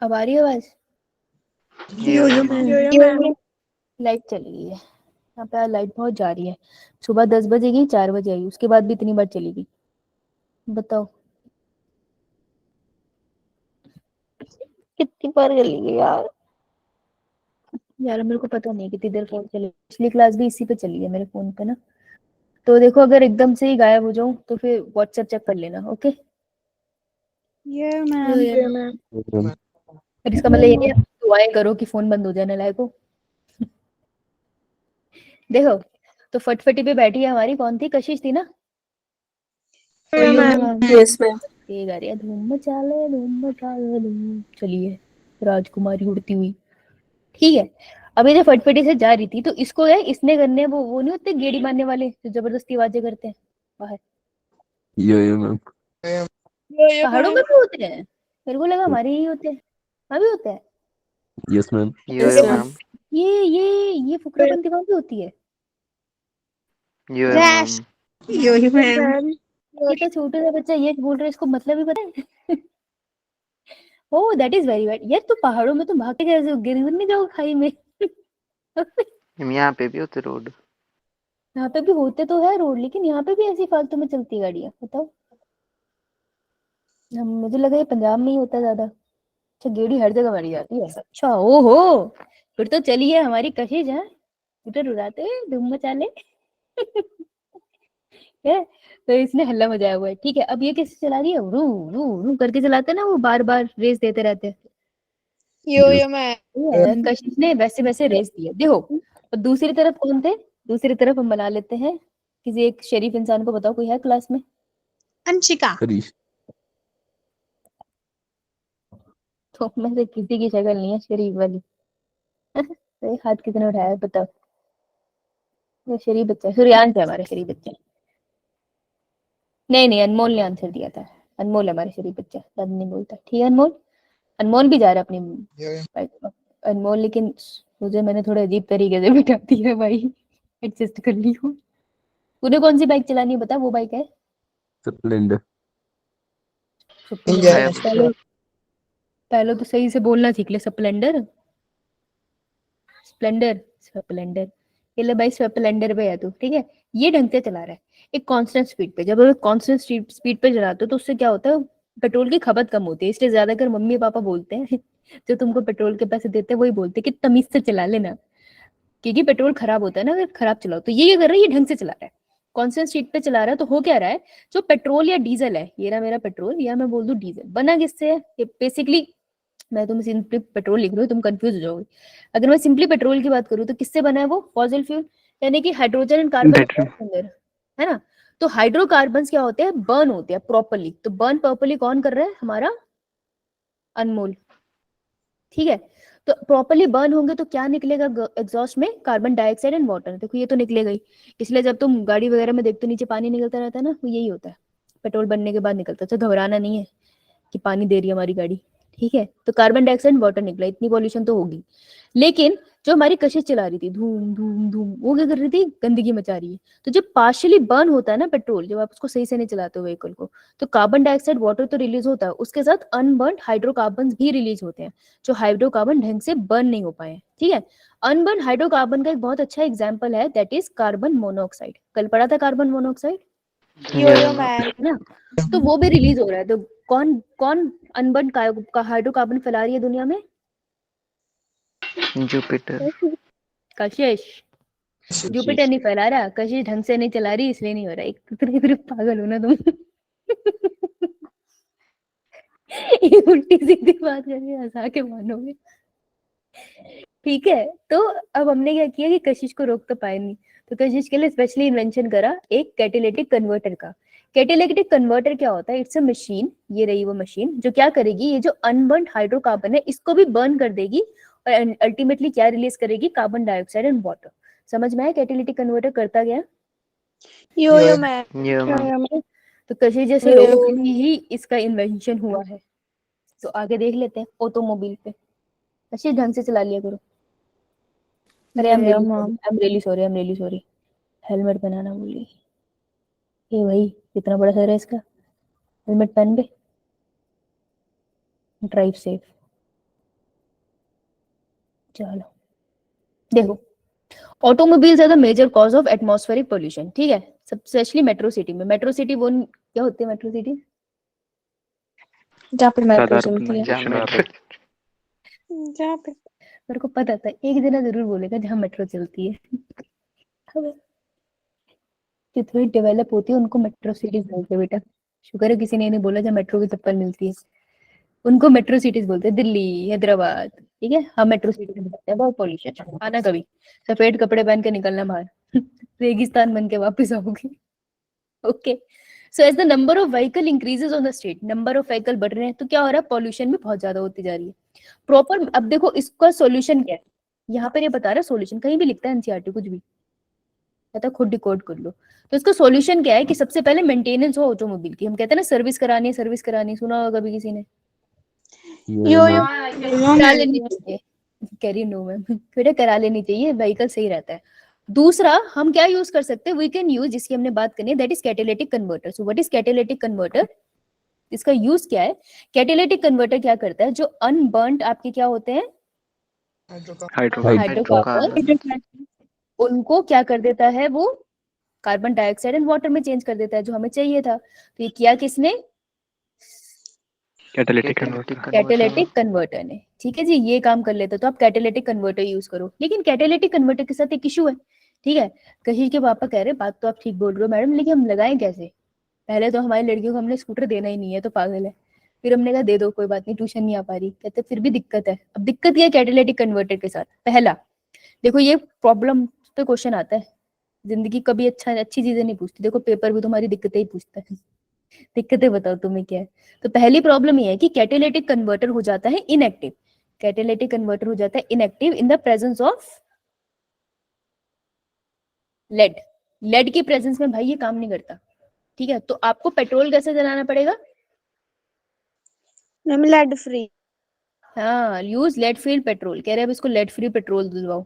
Speaker 2: अब आ रही है आवाज?
Speaker 3: यो मैम।
Speaker 2: लाइट चली गई है यहाँ पे, लाइट बहुत जा रही है। सुबह 10 बजे गई, 4 बजे आई, उसके बाद भी इतनी बार चली गई। बताओ
Speaker 5: कितनी बार गली गई यार।
Speaker 2: यार मेरे को पता नहीं कितनी देर फोन चली, पिछली क्लास भी इसी पे चली है मेरे फोन पे ना। तो देखो अगर एकदम से ही गायब हो जाऊं तो फिर व्हाट्सएप चेक कर लेना। Okay,
Speaker 4: Yo ma'am.
Speaker 2: फिर इसका मतलब ये नहीं है दुआएं करो कि फोन बंद हो जाने लायक हो। देखो, तो फटफटी पे बैठी है हमारी, कौन थी? कशिश थी ना?
Speaker 5: Yes ma'am.
Speaker 2: ये गा रही है धूम मचा ले धूम मचा ले धूम, चलिए राजकुमारी उड़ती हुई। ठीक है, अब ये जो फटफटी से जा रही थी तो इसको है इसने करने वो नहीं होते गेड़ी मारने वाले जो जबरदस्ती आवाजें करते हैं बाहर,
Speaker 3: यो मैम।
Speaker 2: पहाड़ों में भी होते हैं। मेरे को लगा हमारे यही होते हैं, वहाँ भी होते हैं।
Speaker 3: Yes ma'am. Yo ma'am.
Speaker 2: ये फुकरापंती कहाँ भी होती है?
Speaker 3: यो
Speaker 4: रैश।
Speaker 3: मैम।
Speaker 2: ये तो छोटा सा बच्चा ये बोल रहा है, इसको मतलब ही पता है। Oh that is very bad यार, तो पहाड़ों में तो भाग के कैसे गिर नहीं जाओ खाई में?
Speaker 3: यहाँ पे भी होते रोड।
Speaker 2: यहाँ पे भी होते तो है रोड, लेकिन यहाँ पे भी ऐसी फालतू में चलती है गाड़ियाँ, बताओ। मुझे लगा ये पंजाब में ही होता है ज्यादा। अच्छा गेड़ी हर जगह मारी जाती है? अच्छा ओहो, फिर तो चलिए हमारी कशिश है, स्कूटर उड़ाते हुए धूम मचा ले। है, तो इसने हल्ला मचाया हुआ है। ठीक है, अब ये कैसे चला रही है, रू रू रू करके चलाते हैं ना, वो बार बार रेस देते रहते हैं।
Speaker 4: यो मैम।
Speaker 2: कशिश ने वैसे वैसे रेस दिया, देखो। और दूसरी तरफ कौन थे, दूसरी तरफ हम बना लेते हैं किसी एक शरीफ इंसान को। बताओ कोई है क्लास में?
Speaker 4: अंशिका।
Speaker 2: तो में से किसी की शक्ल नहीं है शरीफ वाली। तो एक हाथ किसने उठाया है, बताओ। ये शरीफ बच्चा, सूर्यांश है हमारा शरीफ बच्चा। नहीं नहीं, अनमोल ने आंसर दिया था। अनमोल है हमारा शरीफ बच्चा, ज्यादा नहीं बोलता। ठीक है अनमोल, अनमोल भी जा रहा है अपनी बाइक पर। अनमोल, लेकिन मुझे मैंने थोड़ा अजीब तरीके से बिठा दिया भाई, एडजस्ट कर ली हूँ। तूने कौन सी बाइक चलानी है बता, वो बाइक है
Speaker 5: स्प्लेंडर।
Speaker 2: पहले पहले तो सही से बोलना सीख ले। Splendor, Splendor, Splendor. ये ले भाई, स्प्लेंडर पे है तू, ठीक है। ये ढंग से चला रहा है एक कांस्टेंट स्पीड पे। जब कांस्टेंट स्पीड पे चलाते हो तो उससे क्या होता है, पेट्रोल की खपत कम होती है। इसलिए ज्यादातर मम्मी पापा बोलते हैं जो तुमको पेट्रोल के पैसे देते हैं वही बोलते हैं कि तमीज से चला लेना, क्योंकि पेट्रोल खराब होता है ना अगर खराब चलाओ। तो ये कर रहा है, ये ढंग से चला रहा है, कांस्टेंट स्पीड पे चला रहा है। तो हो क्या रहा है, जो पेट्रोल या डीजल है, ये रहा मेरा पेट्रोल या मैं बोल दूं डीजल, बना किससे है ये बेसिकली। मैं तुम्हें सिंपली पेट्रोल लिख रही हूँ, तुम कंफ्यूज हो जाओगे। अगर मैं सिंपली पेट्रोल की बात करूँ तो किससे बना है वो, फॉसिल फ्यूल, यानी कि हाइड्रोजन एंड कार्बन अंदर, है ना। तो हाइड्रोकार्बन क्या होते हैं, बर्न होते हैं प्रॉपर्ली। तो बर्न प्रॉपर्ली कौन कर रहा है, हमारा अनमोल, ठीक है। तो प्रॉपर्ली बर्न होंगे तो क्या निकलेगा एग्जॉस्ट में, कार्बन डाइऑक्साइड एंड वाटर। देखो ये तो निकलेगा ही। इसलिए जब तुम गाड़ी वगैरह में देखते हो नीचे पानी निकलता रहता है ना, वो यही होता है, पेट्रोल बनने के बाद निकलता है। तो घबराना नहीं है कि पानी दे रही है हमारी गाड़ी, ठीक है। तो कार्बन डाइऑक्साइड वाटर निकला, इतनी पॉल्यूशन तो होगी। लेकिन जो हमारी कशिश चला रही थी धूम धूम धूम, वो क्या कर रही थी, गंदगी मचा रही है। तो जब पार्शियली बर्न होता है ना पेट्रोल, जब आप उसको सही से नहीं चलाते हो व्हीकल को, तो कार्बन डाइऑक्साइड वाटर तो रिलीज होता है, उसके साथ अनबर्न हाइड्रोकार्बन भी रिलीज होते हैं, जो हाइड्रोकार्बन ढंग से बर्न नहीं हो पाए, ठीक है। अनबर्न हाइड्रोकार्बन का एक बहुत अच्छा एग्जाम्पल है, दैट इज कार्बन मोनोऑक्साइड। कल पढ़ा था कार्बन मोनोऑक्साइड,
Speaker 4: यो मैम।
Speaker 2: है ना। तो वो भी रिलीज हो रहा है। तो कौन कौन अनबर्न का हाइड्रोकार्बन फैला रही है दुनिया में,
Speaker 3: जुपिटर।
Speaker 2: कशिश। जुपिटर नहीं फैला रहा, कशिश ढंग से नहीं चला रही, इसलिए नहीं हो रहा। एक फिर पागल हो ना तुम। ये उल्टी सीधी बात करके हंसा के मानोगे, ठीक है। तो अब हमने क्या किया कि कशिश को रोक तो पाए नहीं, तो कशिश के लिए स्पेशली इन्वेंशन करा एक कैटालिटिक कन्वर्टर का। कैटालिटिक कन्वर्टर क्या होता है, इट्स अ मशीन, ये रही वो मशीन जो क्या करेगी, ये जो अनबर्न हाइड्रोकार्बन है इसको भी बर्न कर देगी और अल्टीमेटली क्या रिलीज करेगी, कार्बन डाइऑक्साइड एंड वाटर। समझ में आया कैटालिटिक कन्वर्टर करता क्या?
Speaker 4: यो मैम।
Speaker 2: तो कशिश जैसे लोगों के लिए ही इसका इन्वेंशन हुआ है। तो आगे देख लेते हैं ऑटोमोबाइल पे। कशिश ढंग से चला लिया करो। अरे I am really sorry, helmet पहनाना भूल गई। ये भाई कितना बड़ा सर है इसका, हेलमेट पहन के ड्राइव सेफ। चलो देखो, automobiles are the major cause of atmospheric pollution, ठीक है। स्पेशली मेट्रो सिटी में। मेट्रो सिटी वो क्या होती है, मेट्रो सिटी
Speaker 5: जहाँ पे मेट्रो चलती है।
Speaker 4: जहाँ पे
Speaker 2: मेरे को पता था एक दिन जरूर बोलेगा जहाँ मेट्रो चलती है। जो थोड़ी डेवलप होती है उनको मेट्रो सिटीज बोलते हैं बेटा। शुक्र है किसी ने नहीं बोला जहाँ मेट्रो की चप्पल मिलती है, उनको मेट्रो सिटीज बोलते हैं। दिल्ली, हैदराबाद, ठीक है। हम मेट्रो सिटीज बोलते हैं। बहुत पॉल्यूशन। आना कभी सफेद कपड़े पहन के निकलना बाहर, रेगिस्तान बन के वापस आओगे। Okay, so as the number of vehicle increases on the street, number of vehicle बढ़ रहे हैं तो क्या हो रहा है, पॉल्यूशन भी बहुत ज्यादा होती जा रही है। प्रॉपर अब देखो इसका सॉल्यूशन क्या है, यहाँ पर ये बता रहा है सॉल्यूशन, कहीं भी लिखता है एनसीईआरटी कुछ भी कहता, खुद डिकोड कर लो। तो इसका सॉल्यूशन क्या है कि सबसे पहले मेंटेनेंस हो ऑटोमोबाइल की। हम कहते हैं ना सर्विस करानी, सर्विस करानी, सुना होगा कभी किसी ने।
Speaker 4: यो
Speaker 2: करा लेनी चाहिए, कह रही नो मैम, बेटा करा लेनी चाहिए, व्हीकल सही रहता है। दूसरा हम क्या यूज कर सकते हैं, वी कैन यूज, जिसकी हमने बात करनी है, that is catalytic converter. So what is catalytic converter, इसका यूज क्या है। कैटालिटिक कन्वर्टर क्या करता है, जो अनबर्न्ड आपके क्या होते हैं, हाइड्रोकार्बन, उनको क्या कर देता है, वो कार्बन डाइऑक्साइड एंड वाटर में चेंज कर देता है, जो हमें चाहिए था। तो ये किया किसने, कैटालिटिक कन्वर्टर ने। ठीक है जी, ये काम कर लेते तो आप कैटालिटिक कन्वर्टर यूज करो। लेकिन कैटालिटिक कन्वर्टर के साथ एक इशू है, ठीक है। कहीं के पापा कह रहे बात तो आप ठीक बोल रहे हो मैडम, लेकिन हम लगाएं कैसे? पहले तो हमारी लड़कियों को हमने स्कूटर देना ही नहीं है, तो पागल है। फिर हमने कहा दे दो, कोई बात नहीं, ट्यूशन नहीं आ पा रही। कहते फिर भी दिक्कत है। अब दिक्कत क्या है कैटालिटिक कन्वर्टर के साथ? पहला देखो, ये प्रॉब्लम पे क्वेश्चन आता है, जिंदगी कभी अच्छी चीजें नहीं पूछती। देखो पेपर भी तुम्हारी दिक्कतें ही पूछता है। दिक्कतें बताओ तुम्हें क्या है। तो पहली प्रॉब्लम ये है कि कैटालिटिक कन्वर्टर हो जाता है इनएक्टिव। कैटालिटिक कन्वर्टर हो जाता है inactive in the presence of lead. Lead की प्रेजेंस में भाई ये काम नहीं करता, ठीक है। तो आपको पेट्रोल कैसे जलाना पड़ेगा?
Speaker 4: Ma'am lead free.
Speaker 2: हाँ, यूज लेड फ्री पेट्रोल। कह रहे हैं अब इसको लेड फ्री पेट्रोल दिलवाओ।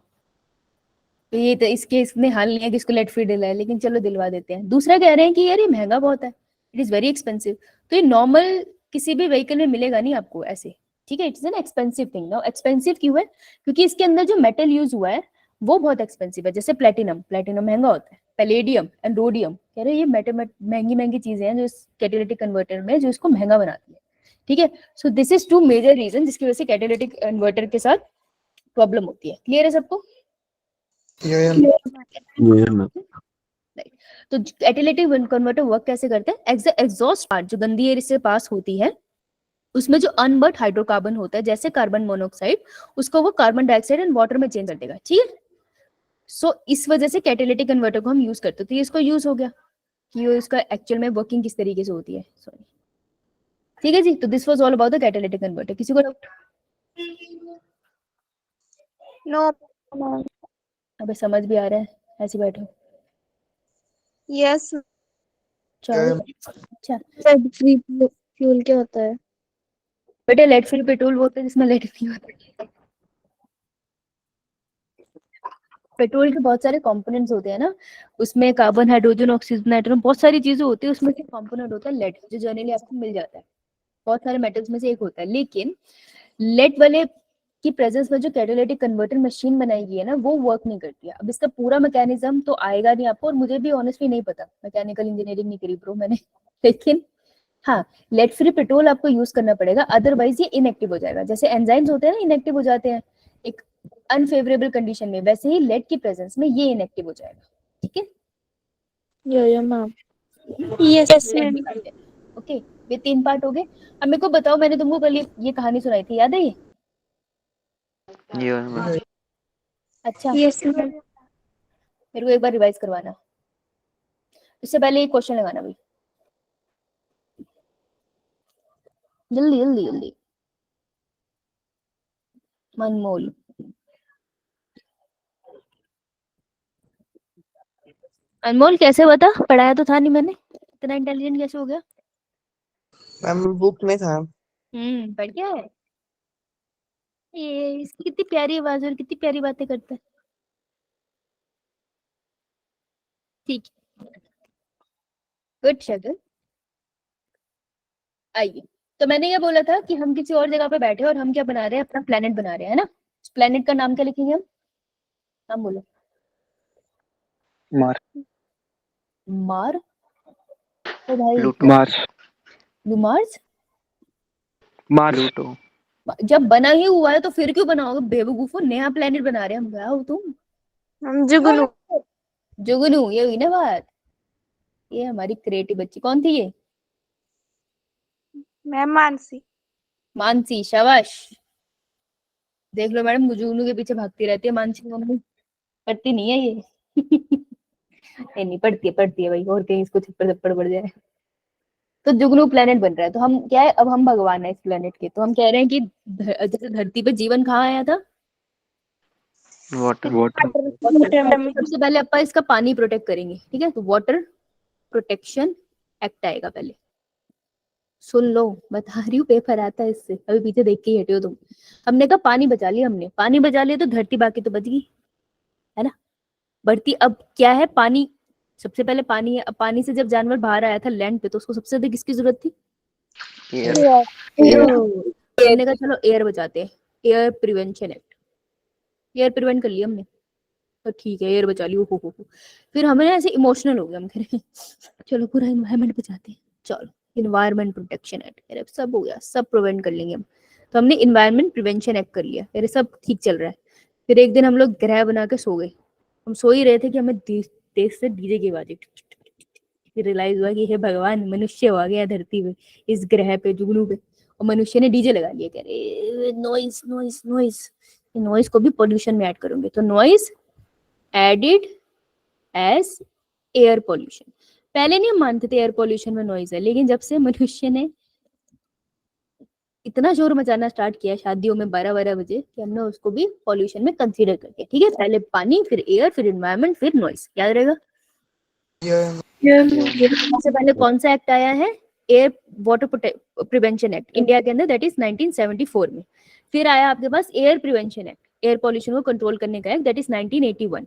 Speaker 2: तो ये तो इसके इसमें हाल नहीं है कि इसको लेड फ्री दिलाए, लेकिन चलो दिलवा देते हैं। दूसरा कह रहे हैं कि यार ये महंगा बहुत है, इट इज वेरी एक्सपेंसिव। तो ये नॉर्मल किसी भी व्हीकल में मिलेगा नहीं आपको ऐसे, ठीक है। It's an expensive thing. Now expensive क्यों है? क्योंकि इसके अंदर जो मेटल यूज हुआ है वो बहुत एक्सपेंसिव है। जैसे प्लेटिनम, प्लेटिनम महंगा होता है। पैलेडियम एंड रोडियम, कह रहे हैं ये महंगी महंगी चीजें हैं जो इस कैटालिटिक कन्वर्टर में जो इसको महंगा बनाती है, ठीक है। So this is two major reason जिसकी वजह से कैटालिटिक कन्वर्टर के साथ प्रॉब्लम होती है। क्लियर है सबको?
Speaker 5: Yeah, ma'am.
Speaker 2: तो कैटालिटिक कन्वर्टर वर्क कैसे करते हैं? एग्जॉस्ट पार्ट जो गंदी एयर से पास होती है, उसमें जो अनबर्न हाइड्रोकार्बन होता है जैसे कार्बन मोनोऑक्साइड, उसको वो कार्बन डाइऑक्साइड एंड वाटर में चेंज कर देगा, ठीक है। सो इस वजह से कैटालिटिक कन्वर्टर को हम यूज करते हैं। तो ये इसको यूज हो गया कि वो इसका एक्चुअल में वर्किंग किस तरीके से होती है। सॉरी, ठीक है जी। तो this was all about the catalytic converter. किसी को डाउट?
Speaker 4: नो।
Speaker 2: अबे समझ भी आ रहा है, ऐसे बैठो।
Speaker 4: यस।
Speaker 2: चलो अच्छा
Speaker 4: लेड फ्री फ्यूल क्या होता है?
Speaker 2: बेटे, लेड फ्री पेट्रोल बोलते हैं जिसमें लेड नहीं होता है। पेट्रोल के बहुत सारे कंपोनेंट्स होते हैं ना, उसमें कार्बन, हाइड्रोजन, ऑक्सीजन, नाइट्रोजन, बहुत सारी चीजें होती है। उसमें से कंपोनेंट होता है लेड, जो जनरली आपको मिल जाता है। बहुत सारे मेटल्स में से एक होता है। लेकिन लेड वाले की प्रेजेंस में जो कैटालिटिक कन्वर्टर मशीन बनाई गई है ना, वो वर्क नहीं करती है। अब इसका पूरा मैकेनिज्म तो आएगा नहीं आपको, और मुझे भी ऑनेस्टली नहीं पता, मैकेनिकल इंजीनियरिंग नहीं करी ब्रो मैंने। लेकिन हाँ, लेड फ्री पेट्रोल आपको यूज करना पड़ेगा, अदरवाइज ये इनएक्टिव हो जाएगा। जैसे एंजाइम्स होते हैं ना, इनएक्टिव हो जाते हैं एक अनफेवरेबल कंडीशन में, वैसे ही लेड की प्रेजेंस में ये इनएक्टिव हो जाएगा, ठीक है।
Speaker 4: यो मैम। Yes ma'am.
Speaker 2: ओके, ये 3 पार्ट हो गए। अब मेरे को बताओ, मैंने तुमको कल ये कहानी सुनाई थी, याद है ये? अच्छा,
Speaker 4: यस मैम।
Speaker 2: मेरे को एक बार रिवाइज करवाना। इससे पहले एक क्वेश्चन लगाना भाई, जल्दी जल्दी जल्दी। मनमोल, अनमोल कैसे बता? पढ़ाया तो था नहीं मैंने, इतना इंटेलिजेंट कैसे हो गया?
Speaker 6: मैम बुक में था।
Speaker 2: पढ़ क्या है? ये इसकी कितनी प्यारी आवाज और कितनी प्यारी बातें करता है। ठीक है, गुड शगल। आइए, तो मैंने ये बोला था कि हम किसी और जगह पे बैठे और हम क्या बना रहे हैं, अपना प्लेनेट बना रहे हैं, है ना। प्लेनेट का नाम क्या लिखेंगे हम? नाम बोलो।
Speaker 1: मार्स।
Speaker 2: मार तो भाई
Speaker 1: मार्स।
Speaker 2: मार्स।
Speaker 1: मार्स।
Speaker 2: जब बना ही हुआ है तो फिर क्यों बनाओगे बेवकूफो? नया प्लेनेट बना रहे हैं हम, क्या हो तुम?
Speaker 4: हम जुगनू।
Speaker 2: जुगनू, ये हुई ना बात। ये हमारी क्रिएटिव बच्ची कौन थी ये?
Speaker 4: मैम मानसी।
Speaker 2: मानसी, शाबाश। देख लो मैडम, जुगनू के पीछे भागती रहती है मानसी मम्मी, पढ़ती नहीं है ये। नहीं पढ़ती है भाई, और कहीं इसको थप्पड़ पड़ जाए। तो जुगनू प्लेनेट बन रहा है, तो हम क्या है, अब हम भगवान है इस प्लेनेट के। तो हम कह रहे हैं कि जैसे धरती पे जीवन कहाँ आया था?
Speaker 3: वाटर।
Speaker 2: सबसे पहले अपन इसका पानी प्रोटेक्ट करेंगे, ठीक है। तो वाटर प्रोटेक्शन एक्ट आएगा पहले। सुन लो, बता रही हूँ, पेपर आता है इससे, अभी पीछे देख के ही हटे हो तुम। हमने कहा पानी बचा लिया, हमने पानी बचा लिया तो धरती बाकी तो बच गई, है ना। बढ़ती अब क्या है, पानी। सबसे पहले पानी है। अब पानी से जब जानवर बाहर आया था लैंड पे, तो उसको सबसे ज्यादा किसकी जरूरत थी? हमने कहा चलो एयर बचाते हैं, air prevention act. Air prevent कर लिया हमने, तो ठीक है, एयर बचा ली। हो। फिर हमें ऐसे इमोशनल हो गया, हम कह रहे चलो पूरा इन्वायरमेंट बचाते हैं, चलो इन्वायरमेंट प्रोटेक्शन एक्ट, सब हो गया, सब प्रिवेंट कर लेंगे हम। तो हमने इन्वायरमेंट प्रिवेंशन एक्ट कर लिया, फिर सब ठीक चल रहा है। फिर एक दिन हम लोग ग्रह बना के सो गए, हम सो ही रहे थे कि हमें देश से डीजे की आवाज, फिर रियलाइज हुआ कि हे भगवान, मनुष्य हो गया धरती पे, इस ग्रह पे, जुगनू पे, और मनुष्य ने डीजे लगा लिया। कह रहे नॉइस नॉइस नॉइस, नॉइस को भी पोल्यूशन में ऐड करूंगे, तो noise added as air pollution. पहले नहीं हम मानते थे एयर पोल्यूशन में नॉइज है, लेकिन जब से मनुष्य ने इतना शोर मचाना स्टार्ट किया शादियों में 12-12 बजे, कि हमने उसको भी पॉल्यूशन में कंसीडर करके, ठीक है, पहले पानी, फिर एयर, फिर एनवायरनमेंट, फिर नॉइज, याद रहेगा। सबसे पहले कौन सा एक्ट आया है? Air water prevention act India के अंदर, दैट इज 1974 में। फिर आया आपके पास air prevention act, air pollution को कंट्रोल करने का एक्ट, दैट इज 1981।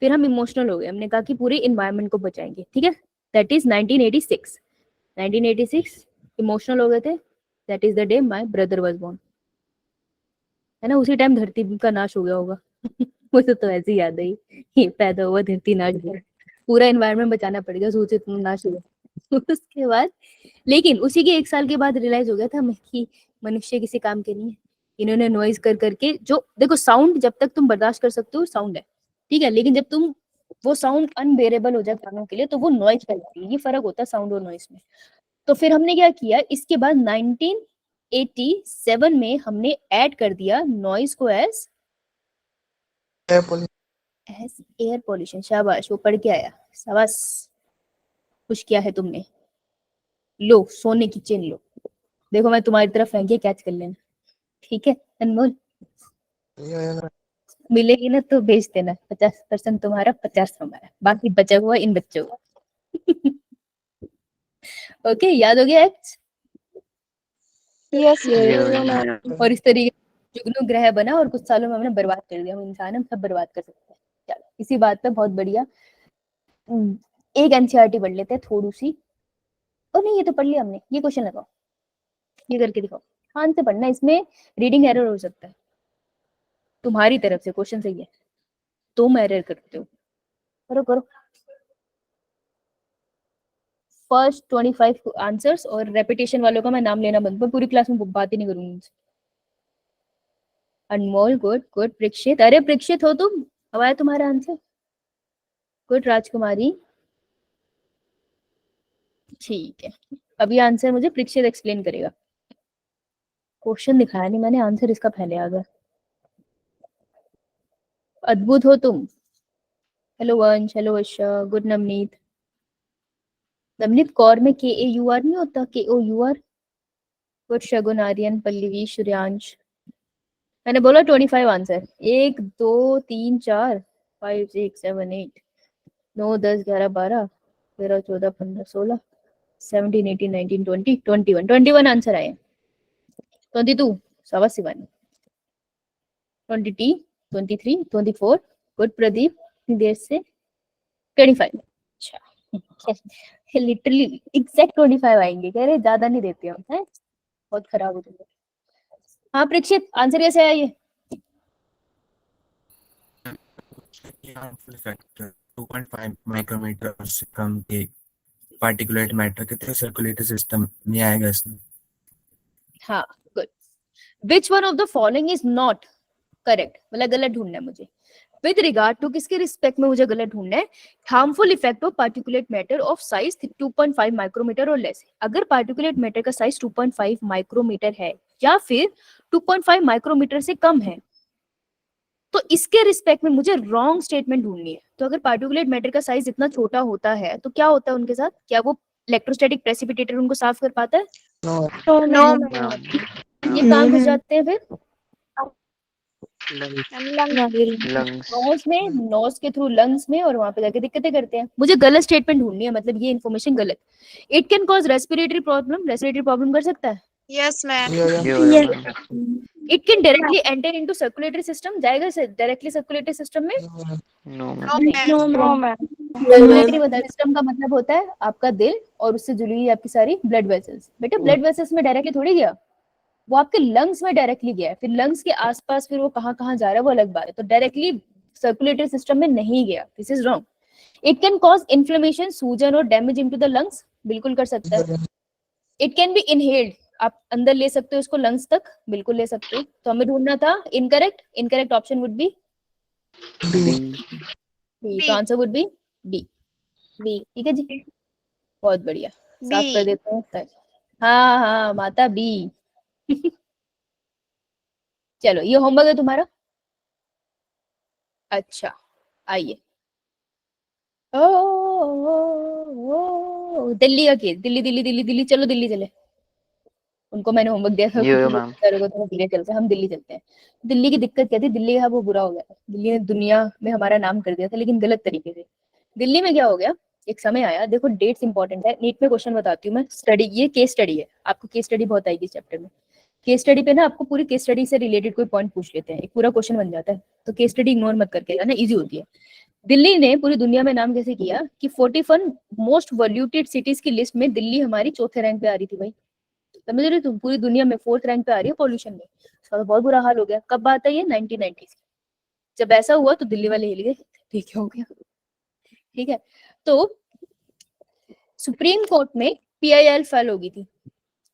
Speaker 2: फिर हम इमोशनल हो गए, हमने कहा कि पूरे इन्वायरमेंट को बचाएंगे, ठीक है, दैट इज 1986। 1986 इमोशनल हो गए थे, that is the day my brother was born, है ना, उसी टाइम धरती का नाश हो गया होगा। मुझे तो ऐसी याद आई, ये पैदा हुआ धरती नाश हुआ, पूरा एनवायरनमेंट बचाना पड़ेगा, सोचे इतना नाश हुआ। उसके बाद, लेकिन उसी के 1 साल के बाद रियलाइज हो गया था कि मनुष्य किसी काम के नहीं है। इन्होंने नॉइज कर करके, जो देखो साउंड जब तक तुम बर्दाश्त कर सकते हो साउंड है, ठीक है, लेकिन जब तुम वो साउंड अनबेरेबल हो जाए कानों के लिए, तो वो नॉइज कहलाती है। ये फर्क होता है साउंड और नॉइज में। तो फिर हमने क्या किया, इसके बाद 1987 में हमने ऐड कर दिया नॉइज को एज एयर पोल्यूशन। शाबाश, वो पढ़ के आया, शाबाश, खुश किया है तुमने। लो सोने की चेन लो, देखो मैं तुम्हारी तरफ फेंके, कैच कर लेना, ठीक है अनमोल। मिलेगी ना तो भेज देना, 50% तुम्हारा, 50 हमारा, बाकी बचा हुआ इन बच्चों का। ओके, याद हो गया एक्ट?
Speaker 4: यस
Speaker 2: और इस तरीके जुगनू ग्रह बना और कुछ सालों में हमने बर्बाद कर दिया, हम इंसान हम सब बर्बाद कर सकते हैं। चलो इसी बात पे बहुत बढ़िया एक एनसीईआरटी पढ़ लेते हैं थोड़ी सी। और नहीं, ये तो पढ़ लिया हमने, ये क्वेश्चन लगाओ, ये करके दिखाओ, ध्यान से पढ़ना, इसमें रीडिंग एरर हो सकता है तुम्हारी तरफ से, क्वेश्चन सही है, तुम एरर करते हो, करो करो। फर्स्ट 25 आंसर्स, और रेपिटेशन वालों का मैं नाम लेना बंद करूं, पूरी क्लास में बात ही नहीं करूंगी उनसे। अनमोल गुड गुड, प्रीक्षित, अरे प्रीक्षित हो तुम, अब आया तुम्हारा आंसर, गुड। राजकुमारी ठीक है, अभी आंसर मुझे प्रीक्षित एक्सप्लेन करेगा, क्वेश्चन दिखाया नहीं मैंने, आंसर इसका पहले आ गया। अद्भुत हो तुम। हेलो वंश, हेलो वर्षा, गुड नवनीत। नवनीत कौर में KAUR नहीं होता, KOUR। गुड शगुन, आर्यन, पल्लवी, सूर्यांश। मैंने बोला 25 आंसर, 1 2 3 4 5 6 7 8 9 10 11 12 13 14 15 16 17 18 19 20 21 आंसर आए। 22 शाबाश शिवानी, 20 23 24 गुड प्रदीप, इतनी देर से 25। अच्छा लिटरली एग्जैक्ट 25 आएंगे, कह रहे ज्यादा नहीं देते हम, हैं बहुत खराब हो गए। हाँ प्रीक्षित, आंसर कैसे आया ये?
Speaker 7: हार्मफुल फैक्टर 2.5 माइक्रोमीटर से कम के पार्टिकुलेट मैटर के सर्कुलेटरी सिस्टम में आएगा इसमें।
Speaker 2: हाँ good. Which one of the following is not correct, मतलब गलत ढूंढना है मुझे। विद रिगार्ड टू, किसके रिस्पेक्ट में मुझे गलत ढूंढना है? Harmful effect of particulate matter of size 2.5 micrometre और लेस। अगर पार्टिकुलेट मैटर का साइज 2.5 माइक्रोमीटर है या फिर 2.5 माइक्रोमीटर से कम है, तो इसके रिस्पेक्ट में मुझे रॉन्ग स्टेटमेंट ढूंढनी है। तो अगर पार्टिकुलेट मैटर का साइज इतना छोटा होता है तो क्या होता है उनके साथ? क्या वो इलेक्ट्रोस्टैटिक प्रेसिपिटेटर उनको साफ कर पाता है?
Speaker 4: नो
Speaker 2: ये कहाँ घुस जाते हैं फिर?
Speaker 3: लंग्स।
Speaker 2: नोज में, नोज के थ्रू लंग्स में, और वहां पे जाके दिक्कतें करते हैं। मुझे गलत स्टेटमेंट ढूंढनी है, मतलब ये इन्फॉर्मेशन गलत। It can cause respiratory problem, respiratory problem कर सकता है।
Speaker 4: Yes ma'am
Speaker 2: it can directly enter into circulatory system, जाएगा डायरेक्टली सर्कुलेटरी सिस्टम में?
Speaker 3: No
Speaker 4: no ma'am
Speaker 2: circulatory system का मतलब होता है आपका दिल और उससे जुड़ी हुई आपकी सारी ब्लड वेसल्स। बेटा ब्लड वेसल्स में डायरेक्टली थोड़ी गया, वो आपके लंग्स में डायरेक्टली गया है। फिर लंग्स के आसपास फिर वो कहाँ कहाँ जा रहा है वो अलग बात है, तो डायरेक्टली सर्कुलेटरी सिस्टम में नहीं गया, this is wrong. It can cause inflammation, सूजन और डैमेज इनटू द लंग्स, बिल्कुल कर सकता है। इट कैन बी इनहेल्ड, आप अंदर ले सकते हो इसको, लंग्स तक बिल्कुल ले सकते हो। तो हमें ढूंढना था incorrect, incorrect option would be
Speaker 3: B.
Speaker 2: B, तो answer would be B.
Speaker 4: B
Speaker 2: ठीक है जी, बहुत बढ़िया, साफ कर
Speaker 4: बी
Speaker 2: देते हैं। हाँ हाँ माता बी। चलो ये होमवर्क है तुम्हारा। अच्छा आइए, दिल्ली का केस, दिल्ली दिल्ली दिल्ली दिल्ली, चलो दिल्ली चले। उनको मैंने होमवर्क दिया था
Speaker 3: यो मैम।
Speaker 2: तो दिल्ली चलते हैं, हम दिल्ली चलते हैं। दिल्ली की दिक्कत क्या थी, दिल्ली का वो बुरा हो गया था, दिल्ली ने दुनिया में हमारा नाम कर दिया था, लेकिन गलत तरीके से। दिल्ली में क्या हो गया, एक समय आया, देखो डेट्स इंपॉर्टेंट है, नीट में क्वेश्चन बताती हूँ मैं, स्टडी, ये केस स्टडी है, आपको केस स्टडी बहुत आएगी इस चैप्टर में। केस स्टडी पे ना आपको पूरी केस स्टडी से रिलेटेड कोई पॉइंट पूछ लेते हैं, एक पूरा क्वेश्चन बन जाता है, तो केस स्टडी इग्नोर मत करके ना, इजी होती है। दिल्ली ने पूरी दुनिया में नाम कैसे किया कि 41 मोस्ट वॉल्यूटेड सिटीज की लिस्ट में दिल्ली हमारी चौथे रैंक पे आ रही थी भाई, समझ रहे तुम, पूरी दुनिया में 4th रैंक पे आ रही है पॉल्यूशन में। उसका तो बहुत बुरा हाल हो गया। कब बात है ये, 1990s। जब ऐसा हुआ तो दिल्ली वाले हिल गए, ठीक हो गया। ठीक है, तो सुप्रीम कोर्ट में PIL फाइल होगी थी,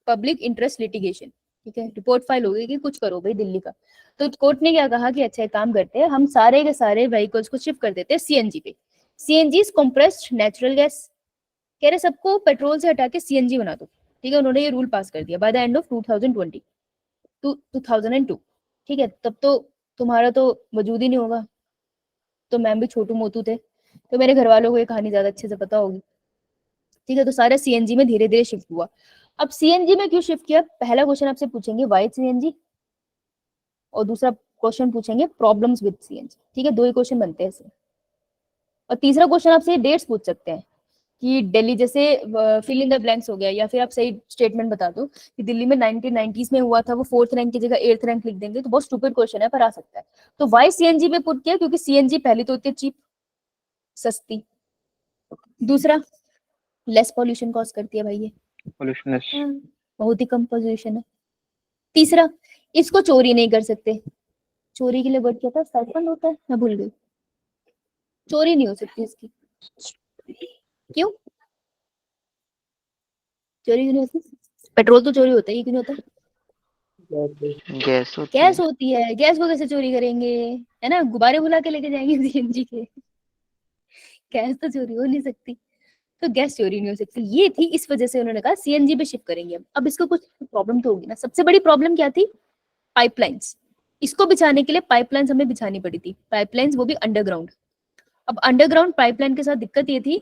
Speaker 2: पब्लिक इंटरेस्ट लिटिगेशन, ठीक है, रिपोर्ट फाइल हो गई कि कुछ करो भाई दिल्ली का। तो कोर्ट ने क्या कहा कि अच्छा एक काम करते हैं, हम सारे के सारे व्हीकल्स को शिफ्ट कर देते हैं CNG पे। CNG is compressed natural gas, कह रहे सबको पेट्रोल से हटा के CNG बना दो। ठीक है, उन्होंने ये रूल पास कर दिया बाय द एंड ऑफ 2020 2002। ठीक है, तब तो तुम्हारा तो वजूद ही नहीं होगा, तो मैम भी छोटू मोटू थे, तो मेरे घर वालों को ये कहानी ज्यादा अच्छे से पता होगी। ठीक है, तो सारा CNG में धीरे धीरे शिफ्ट हुआ। अब CNG में क्यों शिफ्ट किया, पहला क्वेश्चन आपसे पूछेंगे वाई CNG, और दूसरा क्वेश्चन पूछेंगे प्रॉब्लम्स विद CNG। ठीक है, दो ही क्वेश्चन बनते हैं इससे। और तीसरा क्वेश्चन आपसे डेट्स पूछ सकते हैं कि दिल्ली, जैसे फिल इन द ब्लैंक्स हो गया, या फिर आप सही स्टेटमेंट बता दो कि दिल्ली में 1990s में हुआ था, वो 4th रैंक की जगह 8th रैंक लिख देंगे, तो बहुत स्टूपिड क्वेश्चन है पर आ सकता है। तो वाई CNG में पुट किया, क्योंकि CNG पहली तो इतनी चीप, सस्ती, दूसरा लेस पॉल्यूशन कॉज करती है भाई, ये
Speaker 1: पोल्यूशन
Speaker 2: बहुत ही कम पॉल्यूशन है, तीसरा इसको चोरी नहीं कर सकते, चोरी के लिए वर्ड क्या था, स्टाइपेंड होता है, मैं भूल गई, चोरी नहीं हो सकती इसकी, क्यों चोरी क्यों नहीं होती, पेट्रोल तो चोरी होता है, ये क्यों नहीं होता,
Speaker 3: गैस होती
Speaker 2: गैस
Speaker 3: है।
Speaker 2: होती है, गैस को कैसे चोरी करेंगे, है ना, गुब्बारे बुला के लेके जाएंगे CNG के, गैस तो चोरी हो नहीं सकती, तो गैस चोरी नहीं हो सकती, ये थी, इस वजह से उन्होंने कहा CNG पे शिफ्ट करेंगे। अब इसको कुछ प्रॉब्लम तो होगी ना, सबसे बड़ी प्रॉब्लम क्या थी, पाइपलाइंस, इसको बिछाने के लिए पाइपलाइंस हमें बिछानी पड़ी थी, पाइपलाइंस वो भी अंडरग्राउंड। अब अंडरग्राउंड पाइपलाइन के साथ दिक्कत ये थी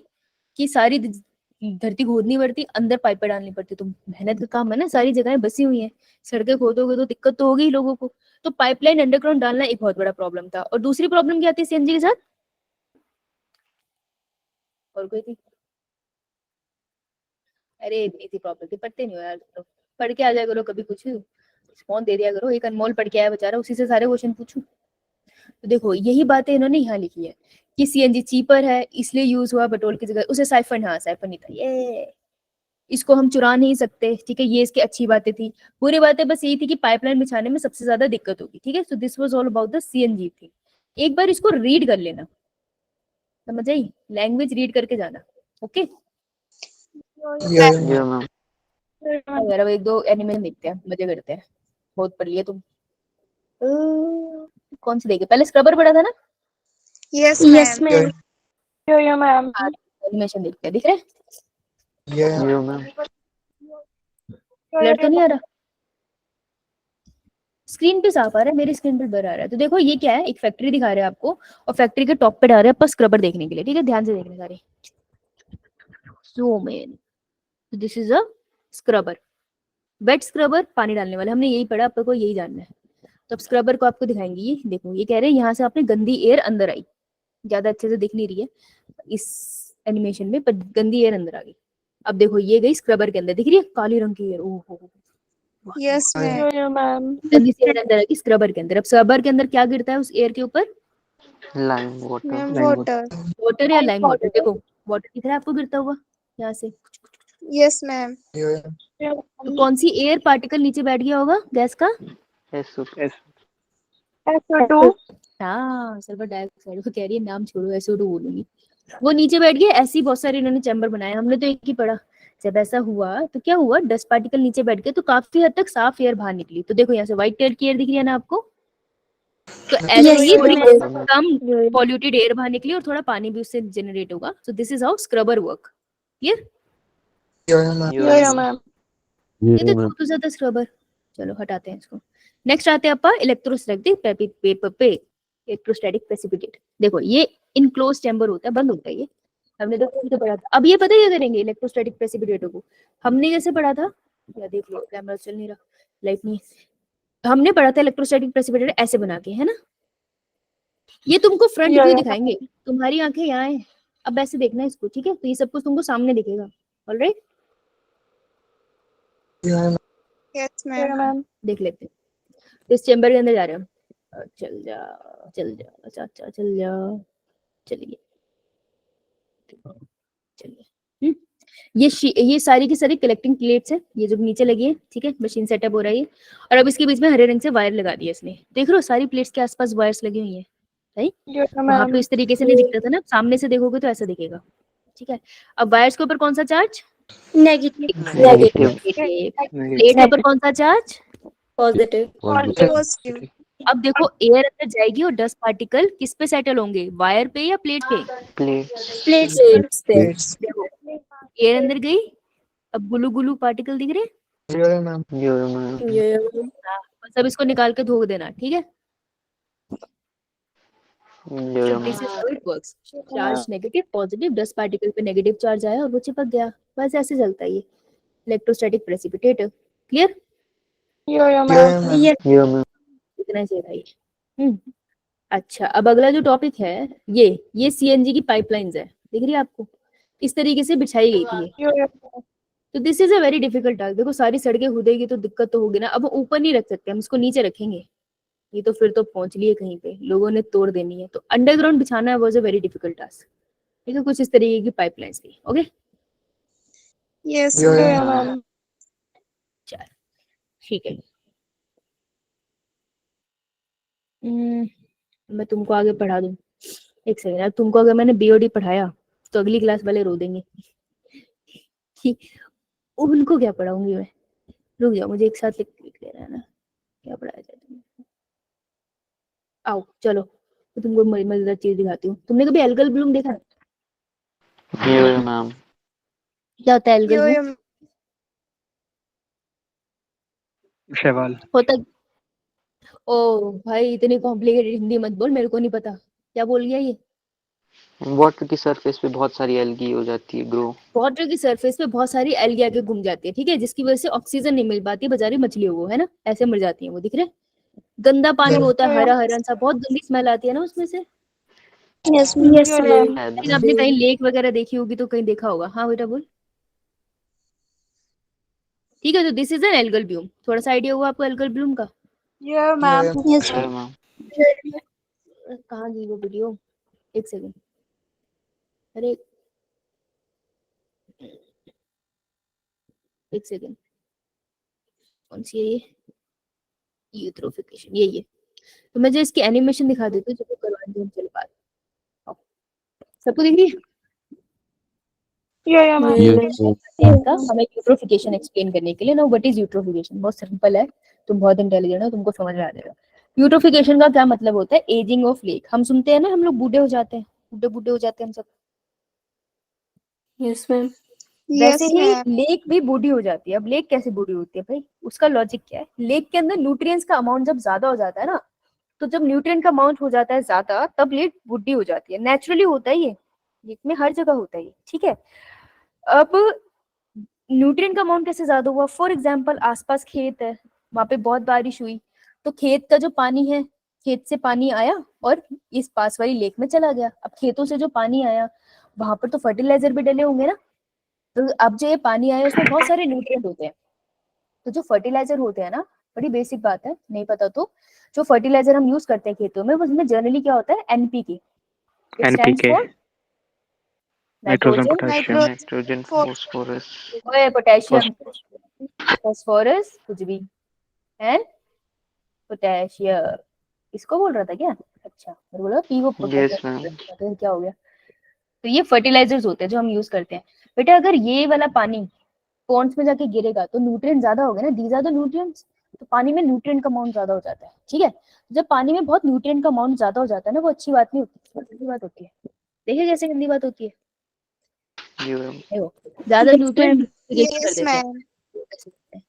Speaker 2: कि सारी धरती खोदनी पड़ती, अंदर पाइपें डालनी पड़ती, तो मेहनत का काम है ना, सारी जगहें बसी हुई हैं, सड़कें खोदोगे तो दिक्कत तो होगी लोगों को, तो पाइपलाइन अंडरग्राउंड डालना एक बहुत बड़ा प्रॉब्लम था। और दूसरी प्रॉब्लम क्या थी CNG के साथ, और कोई थी, अरे इतनी थी प्रॉब्लम थी, पढ़ते नहीं हो यार, तो पढ़ के आ जाया करो कभी, कुछ फोन दे दिया करो, एक अनमोल पढ़ के आया बेचारा, उसी से सारे क्वेश्चन पूछू। तो देखो यही बातें इन्होंने यहाँ लिखी है कि CNG चीपर है इसलिए यूज हुआ पेट्रोल की जगह, उसे साइफन, हाँ साइफन नहीं था ये, इसको हम चुरा नहीं सकते, ठीक है, ये इसकी अच्छी बातें थी। बुरी बातें बस यही थी कि पाइपलाइन बिछाने में सबसे ज्यादा दिक्कत होगी। ठीक है, so this was all about the CNG थी। एक बार इसको रीड कर लेना, समझ आई, लैंग्वेज रीड करके जाना, ओके।
Speaker 3: यो मैम।
Speaker 2: अगर अब एक दो एनिमेशन देखते हैं, मजे करते हैं, बहुत पढ़ लिया तुम। कौन सी देखे, पहले स्क्रबर पढ़ा था ना,
Speaker 4: यस मैम
Speaker 2: एनिमेशन देखते हैं, दिख रहे हैं?
Speaker 3: यो मैम।
Speaker 2: क्लियर तो नहीं आ रहा, स्क्रीन पे साफ आ रहा है, मेरी स्क्रीन पे ब्लर आ रहा है। तो देखो ये क्या है, एक फैक्ट्री दिखा रहे हैं आपको, और फैक्ट्री के टॉप पे डाल रहे हैं आपको स्क्रबर देखने के लिए। ठीक है, ध्यान से देखने सारे, zoom in, this is a scrubber, wet scrubber, पानी डालने वाला, हमने यही पढ़ा, आपको यही जानना है। तो अब स्क्रबर को आपको दिखाएंगे, ये देखो, ये कह रहे हैं यहाँ से आपने गंदी एयर अंदर आई, ज्यादा अच्छे से दिख नहीं रही है इस एनिमेशन में, पर गंदी एयर अंदर आ गई। अब देखो ये गई स्क्रबर के अंदर, दिख रही है काली रंग की एयर, ओहो
Speaker 4: यस मैम
Speaker 2: गंदी सी एयर अंदर आ गई स्क्रबर के अंदर। अब स्क्रबर के अंदर क्या गिरता है उस एयर के ऊपर,
Speaker 3: lime water.
Speaker 4: Ma'am water
Speaker 2: water या लाइम वाटर, देखो वाटर दिख रहा है आपको गिरता हुआ यहाँ से।
Speaker 4: यस मैम
Speaker 2: तो कौन सी एयर पार्टिकल नीचे बैठ गया होगा गैस का, हाँ सल्फर डाइऑक्साइड, वो कह रही है नाम छोड़ो, SO2 बोलूंगी, वो नीचे बैठ गया। ऐसे ही बहुत सारे इन्होंने चैम्बर बनाए, हमने तो एक ही पढ़ा जब ऐसा हुआ तो क्या हुआ, डस्ट पार्टिकल नीचे बैठ गए तो काफी हद तक साफ एयर बाहर निकली। तो देखो यहाँ से व्हाइट कलर की एयर दिख रही है ना आपको, तो ऐसे
Speaker 4: Yes,
Speaker 2: ही थोड़ी
Speaker 4: ma'am.
Speaker 2: कम पॉल्यूटेड एयर बाहर निकली और थोड़ा पानी भी उससे जनरेट होगा। सो this is how scrubber work. Clear?
Speaker 6: Yeah, ma'am.
Speaker 4: Yeah, ma'am.
Speaker 2: ये तो बहुत ज्यादा स्क्रबर। चलो हटाते हैं इसको। नेक्स्ट आते हैं अपा इलेक्ट्रोस्टैटिक पेपर पे इलेक्ट्रोस्टैटिक प्रेसिपिटेट। देखो ये इनक्लोज चैम्बर होता है, बंद होता है ये, हमने तो खुद पढ़ा था। अब ये पता है क्या करेंगे इलेक्ट्रोस्टैटिक प्रेसिपिटेटर को, हमने कैसे पढ़ा था, या देख लो कैमरा चल नहीं रहा, लाइट नहीं है। हमने पढ़ा था इलेक्ट्रोस्टैटिक प्रेसिपिटेटर ऐसे बना के, है ना। ये तुमको फ्रंट व्यू दिखाएंगे, तुम्हारी आंखें यहाँ है, अब ऐसे देखना है इसको, ठीक है। तो ये सब कुछ तुमको सामने दिखेगा। Alright,
Speaker 6: Yeah, ma'am.
Speaker 4: Yes, ma'am.
Speaker 2: देख लेते हैं। इस चैम्बर के अंदर जा रहे हैं हम। चल जा चल जा, अच्छा अच्छा चल जा, चलिए चलिए। ये सारी की सारी कलेक्टिंग प्लेट्स है, ये जो नीचे लगी है, ठीक है। मशीन सेटअप हो रही है और अब इसके बीच में हरे रंग से वायर लगा दिया इसने। देख रहे हो सारी प्लेट्स के आसपास वायर्स लगी हुई है, राइट।
Speaker 4: Yeah,
Speaker 2: वहां पे
Speaker 4: ma'am.
Speaker 2: इस तरीके से नहीं दिखता था ना, सामने से देखोगे तो ऐसा दिखेगा, ठीक है। अब वायर्स के ऊपर कौन सा चार्ज,
Speaker 4: Negative.
Speaker 3: Negative.
Speaker 2: प्लेट के ऊपर कौन सा चार्ज,
Speaker 4: Positive.
Speaker 2: अब देखो एयर अंदर जाएगी और डस्ट पार्टिकल किस पे सेटल होंगे, वायर पे या प्लेट पे,
Speaker 3: Plates.
Speaker 6: Plates.
Speaker 2: देखो एयर अंदर गई, अब गुलू गुलू पार्टिकल दिख रहे हैं,
Speaker 6: Yeah, ma'am.
Speaker 3: Yeah, ma'am.
Speaker 2: बस अब इसको निकाल के धो देना, ठीक है।
Speaker 3: Yeah,
Speaker 2: So this is how it works. Charge negative positive, dust particle पे नेगेटिव चार्ज आया और वो चिपक गया, बस ऐसे चलता है ये electrostatic precipitator. Clear?
Speaker 6: Yeah, ma'am.
Speaker 3: Yeah, ma'am.
Speaker 2: इतना चाहिए था ये। अच्छा, अब अगला जो टॉपिक है ये सीएनजी की पाइपलाइंस है, दिख रही है आपको, इस तरीके से बिछाई गई थी ये। तो this is a very difficult task. देखो सारी सड़कें खुदेगी तो दिक्कत तो होगी ना। अब ऊपर नहीं रख सकते हम, इसको नीचे रखेंगे, ये तो फिर तो पहुंच लिए कहीं पे, लोगों ने तोड़ देनी है। तो अंडरग्राउंड बिछाना was a very difficult task, ठीक है। कुछ इस तरीके की पाइपलाइंस थी, ओके।
Speaker 4: Yes,
Speaker 6: Yeah,
Speaker 4: ma'am.
Speaker 2: चल ठीक है। मैं तुमको आगे पढ़ा दूं, एक सेकंड। अब तुमको अगर मैंने बीओडी पढ़ाया तो अगली क्लास वाले रो देंगे कि उनको क्या पढ़ाऊंगी मैं। रुक जाओ, मुझे एक साथ लिख लेना है ना, क्या पढ़ाया जाए तुम्हें। आओ चलो, तो तुमको मजेदार चीज दिखाती हूँ। तुमने कभी एल्गल ब्लूम देखा है?
Speaker 3: Yeah, ma'am.
Speaker 2: क्या होता है एल्गल ब्लूम?
Speaker 1: शैवाल।
Speaker 2: होता, ओ भाई इतनी कॉम्प्लिकेटेड हिंदी मत बोल, मेरे को नहीं पता क्या बोल गया ये।
Speaker 3: वाटर की सरफेस पे बहुत सारी एल्गी हो जाती है ग्रो।
Speaker 2: वाटर की सरफेस पे बहुत सारी एल्गी आके घूम जाती है, ठीक है, जिसकी वजह से ऑक्सीजन नहीं मिल पाती बेचारी मछलियों को, है ना, ऐसे मर जाती है वो, दिख रहे। गंदा पानी होता है, हरा हरा सा, बहुत गंदी स्मेल आती है ना उसमें से।
Speaker 4: Yes, ma'am.
Speaker 2: लेकिन आपने कहीं लेक वगैरह देखी होगी तो कहीं देखा होगा। हाँ बेटा बोल। ठीक है, तो this is an algal Bloom. थोड़ा सा आइडिया हुआ आपको एल्गल ब्लूम का?
Speaker 4: Yeah, ma'am. Yes,
Speaker 3: Yeah, ma'am.
Speaker 2: कहाँ गई वो वीडियो, एक सेकंड। अरे एक सेकंड, कौन सी है ये, यूट्रोफिकेशन, ये। तो मैं जो इसकी एनिमेशन दिखा देती हूँ, जो करवाएंगे हम, चलो बात। सबको दिख रही है?
Speaker 4: Yeah, ma'am.
Speaker 2: इनका हमें यूट्रोफिकेशन एक्सप्लेन करने के लिए ना, व्हाट इज यूट्रोफिकेशन, बहुत सिंपल है, तुम बहुत इंटेलिजेंट हो, तुमको समझ में आ जाएगा। यूट्रोफिकेशन का क्या मतलब होता है, एजिंग ऑफ लेक। हम सुनते हैं ना, हम लोग बूढ़े हो जाते हैं, बूढ़े हो जाते हैं हम सब।
Speaker 4: Yes, ma'am.
Speaker 2: वैसे
Speaker 4: Yes,
Speaker 2: ही
Speaker 4: ma'am.
Speaker 2: लेक भी बूढ़ी हो जाती है। अब लेक कैसे बूढ़ी होती है भाई, उसका लॉजिक क्या है, लेक के अंदर न्यूट्रिएंट्स का अमाउंट जब ज्यादा हो जाता है ना, तो जब न्यूट्रिएंट का अमाउंट हो जाता है ज्यादा, तब लेक बूढ़ी हो जाती है। नेचुरली होता है ये, लेक में हर जगह होता है ये, ठीक है। अब न्यूट्रिएंट का अमाउंट कैसे ज्यादा हुआ, फॉर एग्जांपल आसपास खेत है, वहां पे बहुत बारिश हुई, तो खेत का जो पानी है, खेत से पानी आया और इस पास वाली लेक में चला गया। अब खेतों से जो पानी आया, वहां पर तो फर्टिलाइजर भी डले होंगे ना, तो अब जो ये पानी आया उसमें बहुत सारे न्यूट्रिएंट होते हैं। तो जो फर्टिलाइजर होते हैं ना, बड़ी बेसिक बात है, नहीं पता तो, जो फर्टिलाइजर हम यूज करते हैं खेतों में, उसमें जनरली क्या होता है, NPK.
Speaker 1: NPK, nitrogen
Speaker 2: nitrogen,
Speaker 1: potassium.
Speaker 3: Nitrogen phosphorus
Speaker 2: potassium, phosphorus, कुछ भी, एंड पोटेशियम। इसको बोल रहा था क्या? अच्छा, मैं बोला पी वो
Speaker 3: Yes,
Speaker 2: पोटेशियम,
Speaker 3: ma'am.
Speaker 2: क्या हो गया। तो ये फर्टिलाइजर्स होते हैं जो हम यूज करते हैं। बेटा अगर ये वाला पानी पॉन्ड्स में जाके गिरेगा तो न्यूट्रिएंट ज्यादा हो गए ना, दीज आर द न्यूट्रिएंट्स। तो पानी में न्यूट्रिएंट का अमाउंट ज्यादा हो जाता है, ठीक है। जब पानी में बहुत न्यूट्रिएंट का अमाउंट ज्यादा हो जाता है ना, वो अच्छी बात नहीं होती, बहुत गंदी बात होती है। देखिए कैसे गंदी बात होती है, देखो ज्यादा न्यूट्रिएंट कर
Speaker 4: Yes,
Speaker 2: देते हैं।
Speaker 4: ma'am.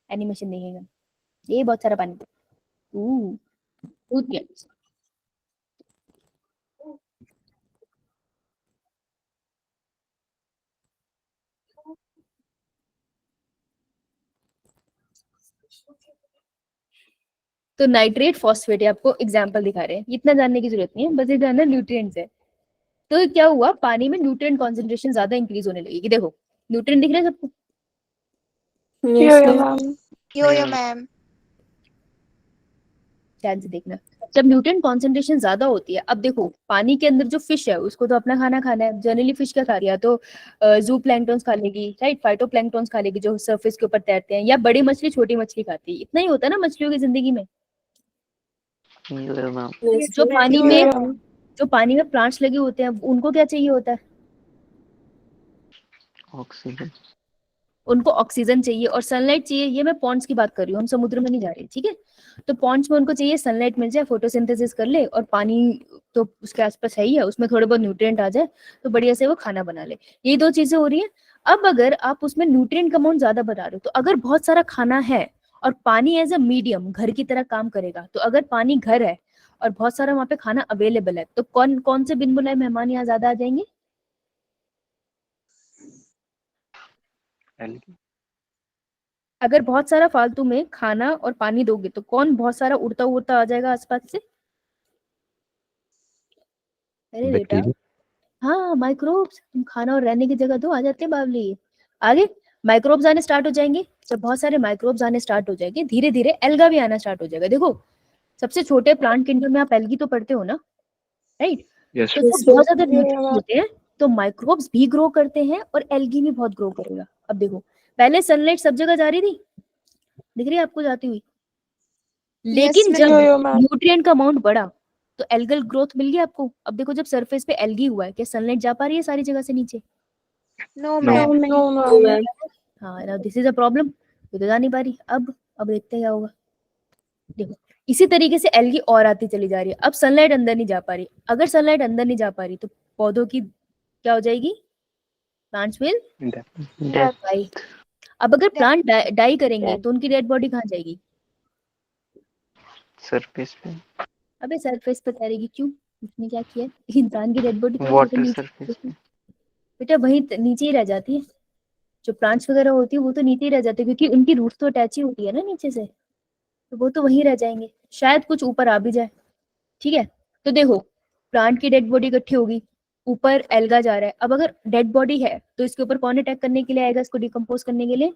Speaker 2: एनिमेशन देखेगा, ये बहुत सारा पानी, न्यूट्रिएंट्स। तो नाइट्रेट फॉस्फेट, आपको एग्जांपल दिखा रहे हैं, इतना जानने की जरूरत नहीं है, बस ये जानना न्यूट्रिएंट्स है। तो क्या हुआ, पानी में न्यूट्रिएंट कॉन्सेंट्रेशन ज्यादा इंक्रीज होने लगेगी। देखो न्यूट्रिएंट दिख रहे हैं सबको,
Speaker 6: Yes, ma'am.
Speaker 4: Yo, ma'am.
Speaker 2: ध्यान से देखना। जब न्यूट्रिएंट कॉन्सेंट्रेशन ज्यादा होती है, अब देखो पानी के अंदर जो फिश है उसको तो अपना खाना खाना है, जनरली फिश क्या खा रही है, तो जू प्लैंक्टन्स खा लेगी, राइट, फाइटोप्लैंक्टन्स खा लेगी जो सरफेस के ऊपर तैरते हैं, या बड़ी मछली छोटी मछली खाती है। इतना ही होता है ना मछलियों की जिंदगी में। जो पानी में जो पानी में प्लांट्स लगे होते हैं उनको क्या चाहिए होता है,
Speaker 3: ऑक्सीजन।
Speaker 2: उनको ऑक्सीजन चाहिए और सनलाइट चाहिए। ये मैं पॉन्ड्स की बात कर रही हूँ, हम समुद्र में नहीं जा रहे, ठीक है। तो पॉन्ड्स में उनको चाहिए सनलाइट मिल जाए, फोटोसिंथेसिस कर ले, और पानी तो उसके आसपास है ही है, उसमें थोड़े बहुत न्यूट्रिएंट आ जाए तो बढ़िया से वो खाना बना ले। ये दो चीजें हो रही है। अब अगर आप उसमें न्यूट्रिएंट का अमाउंट ज्यादा बता रहे हो, तो अगर बहुत सारा खाना है और पानी एज अ मीडियम घर की तरह काम करेगा, तो अगर पानी घर है और बहुत सारा वहां पे खाना अवेलेबल है, तो कौन कौन से बिन बुलाए मेहमान यहाँ ज्यादा आ जाएंगे?
Speaker 1: एल्गी।
Speaker 2: अगर बहुत सारा फालतू में खाना और पानी दोगे तो कौन बहुत सारा उड़ता उड़ता आ जाएगा आसपास से? अरे बेटा,
Speaker 5: बैक्टीरिया।
Speaker 2: हाँ माइक्रोब्स। तुम खाना और रहने की जगह दो, आ जाते हैं बावली। आगे माइक्रोब्स आने स्टार्ट हो जाएंगे। जब बहुत सारे माइक्रोब्स आने स्टार्ट हो जाएंगे, धीरे धीरे एल्गा भी आना स्टार्ट हो जाएगा। देखो सबसे छोटे प्लांट किंगडम में आप एल्गी तो पढ़ते हो ना, राइट।
Speaker 1: यस
Speaker 2: तो जब बहुत ज्यादा न्यूट्रिएंट्स होते हैं तो माइक्रोब्स भी ग्रो करते हैं और एल्गी भी बहुत ग्रो करेगा। अब देखो पहले सनलाइट सब जगह जा रही थी, दिख रही है आपको जाती हुई, लेकिन
Speaker 4: Yes,
Speaker 2: जब
Speaker 6: ma'am.
Speaker 2: न्यूट्रिएंट का अमाउंट बढ़ा तो एल्गल ग्रोथ मिल गया आपको। अब देखो जब सरफेस पे एल्गी हुआ है, क्या सनलाइट जा पा रही है सारी जगह से नीचे?
Speaker 4: No,
Speaker 1: no
Speaker 4: ma'am.
Speaker 6: No, ma'am.
Speaker 2: हाँ, now this is a problem, ये तो जा नहीं पा रही। अब देखते हैं क्या होगा। देखो इसी तरीके से एल्गी और आती चली जा रही है। अब सनलाइट अंदर नहीं जा पा रही। अगर सनलाइट अंदर नहीं जा पा रही तो पौधों की क्या हो जाएगी? Plants will die. अब अगर प्लांट डाई करेंगे तो उनकी डेड बॉडी कहाँ जाएगी?
Speaker 3: सरफेस पे,
Speaker 2: अबे सरफेस पे तैरेगी क्यों? उसने क्या किया? इंसान की डेड बॉडी
Speaker 3: वाटर सरफेस पे।
Speaker 2: बेटा वहीं नीचे ही रह जाती है। जो प्लांट्स वगैरह होती है वो तो नीचे ही रह जाती है, क्योंकि उनकी रूट्स तो अटैच ही होती है ना नीचे से, तो वो तो वहीं रह जाएंगे। शायद कुछ ऊपर आ भी जाए, ठीक है। तो देखो प्लांट की डेड बॉडी इकट्ठी होगी, ऊपर एल्गा जा रहा है। अब अगर डेड बॉडी है तो इसके ऊपर कौन अटैक करने के लिए आएगा, इसको डिकम्पोज करने के लिए?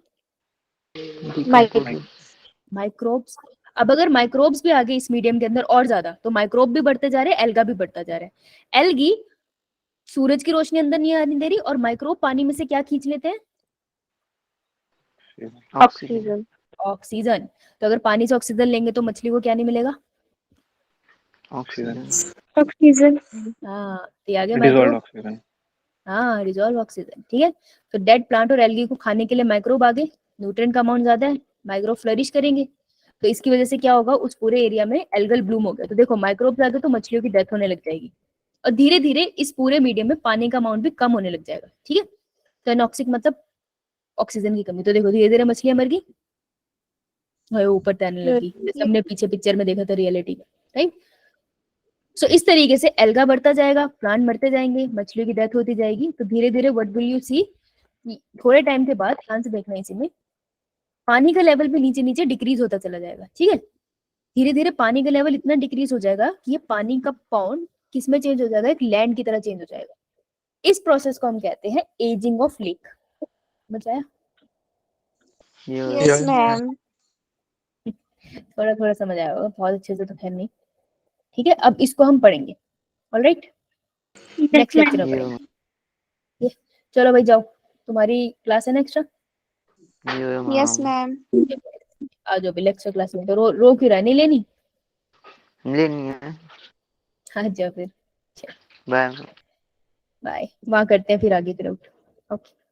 Speaker 2: माइक्रोब्स। अब अगर माइक्रोब्स भी आ गए इस मीडियम के अंदर और ज्यादा, तो माइक्रोब भी बढ़ते जा रहे हैं, एल्गा भी बढ़ता जा रहा है। एल्गी सूरज की रोशनी अंदर नहीं आने दे रही, और माइक्रोब पानी में से क्या खींच लेते हैं?
Speaker 3: ऑक्सीजन।
Speaker 2: ऑक्सीजन। तो अगर पानी से ऑक्सीजन लेंगे तो मछली को क्या नहीं मिलेगा?
Speaker 3: ऑक्सीजन।
Speaker 6: Oxygen.
Speaker 2: हाँ, तो आ गया
Speaker 1: डिसॉल्व
Speaker 2: माइक्रोब।
Speaker 1: ऑक्सीजन।
Speaker 2: हाँ, डिसॉल्व ऑक्सीजन, ठीक है। तो डेड प्लांट और एल्गी को खाने के लिए माइक्रोब आ गए, न्यूट्रिएंट का अमाउंट ज्यादा है, माइक्रोब फ्लरिश करेंगे, तो इसकी वजह से क्या होगा, उस पूरे एरिया में एल्गल ब्लूम हो गया। तो देखो माइक्रोब आ गए तो मछलियों की डेथ होने लग जाएगी, और धीरे धीरे इस पूरे मीडियम में पानी का अमाउंट भी कम होने लग जाएगा, ठीक है। तो एनॉक्सिक मतलब ऑक्सीजन की कमी। तो देखो धीरे धीरे मछलियां मर गई, ऊपर तैरने लगी, जैसे हमने पीछे पिक्चर में देखा था रियलिटी में, राइट। सो इस तरीके से एल्गा बढ़ता जाएगा, प्लांट मरते जाएंगे, मछलियों की डेथ होती जाएगी। तो धीरे धीरे व्हाट विल यू सी, थोड़े टाइम के बाद, ध्यान से देखना इसी में, पानी का लेवल भी नीचे नीचे डिक्रीज होता चला जाएगा, ठीक है। धीरे धीरे पानी का लेवल इतना डिक्रीज हो जाएगा कि ये पानी का पॉन्ड किस में चेंज हो जाएगा, एक लैंड की तरह चेंज हो जाएगा। इस प्रोसेस को हम कहते हैं एजिंग ऑफ लेक। समझ आया?
Speaker 4: Yes, ma'am.
Speaker 2: थोड़ा थोड़ा समझ आया होगा, बहुत अच्छे से तो खैर नहीं, ठीक है। अब इसको हम पढ़ेंगे, ऑलराइट, नेक्स्ट लेक्चर में पढ़ेंगे। चलो भाई जाओ, तुम्हारी क्लास है ना एक्स्ट्रा?
Speaker 4: Yes, ma'am.
Speaker 2: आ जाओ लेक्चर क्लास में। तो रो क्यों रहा है, नहीं लेनी?
Speaker 3: लेनी है।
Speaker 2: आ जाओ फिर,
Speaker 3: बाय।
Speaker 2: बाय। वहां करते हैं फिर आगे की रूट। ओके।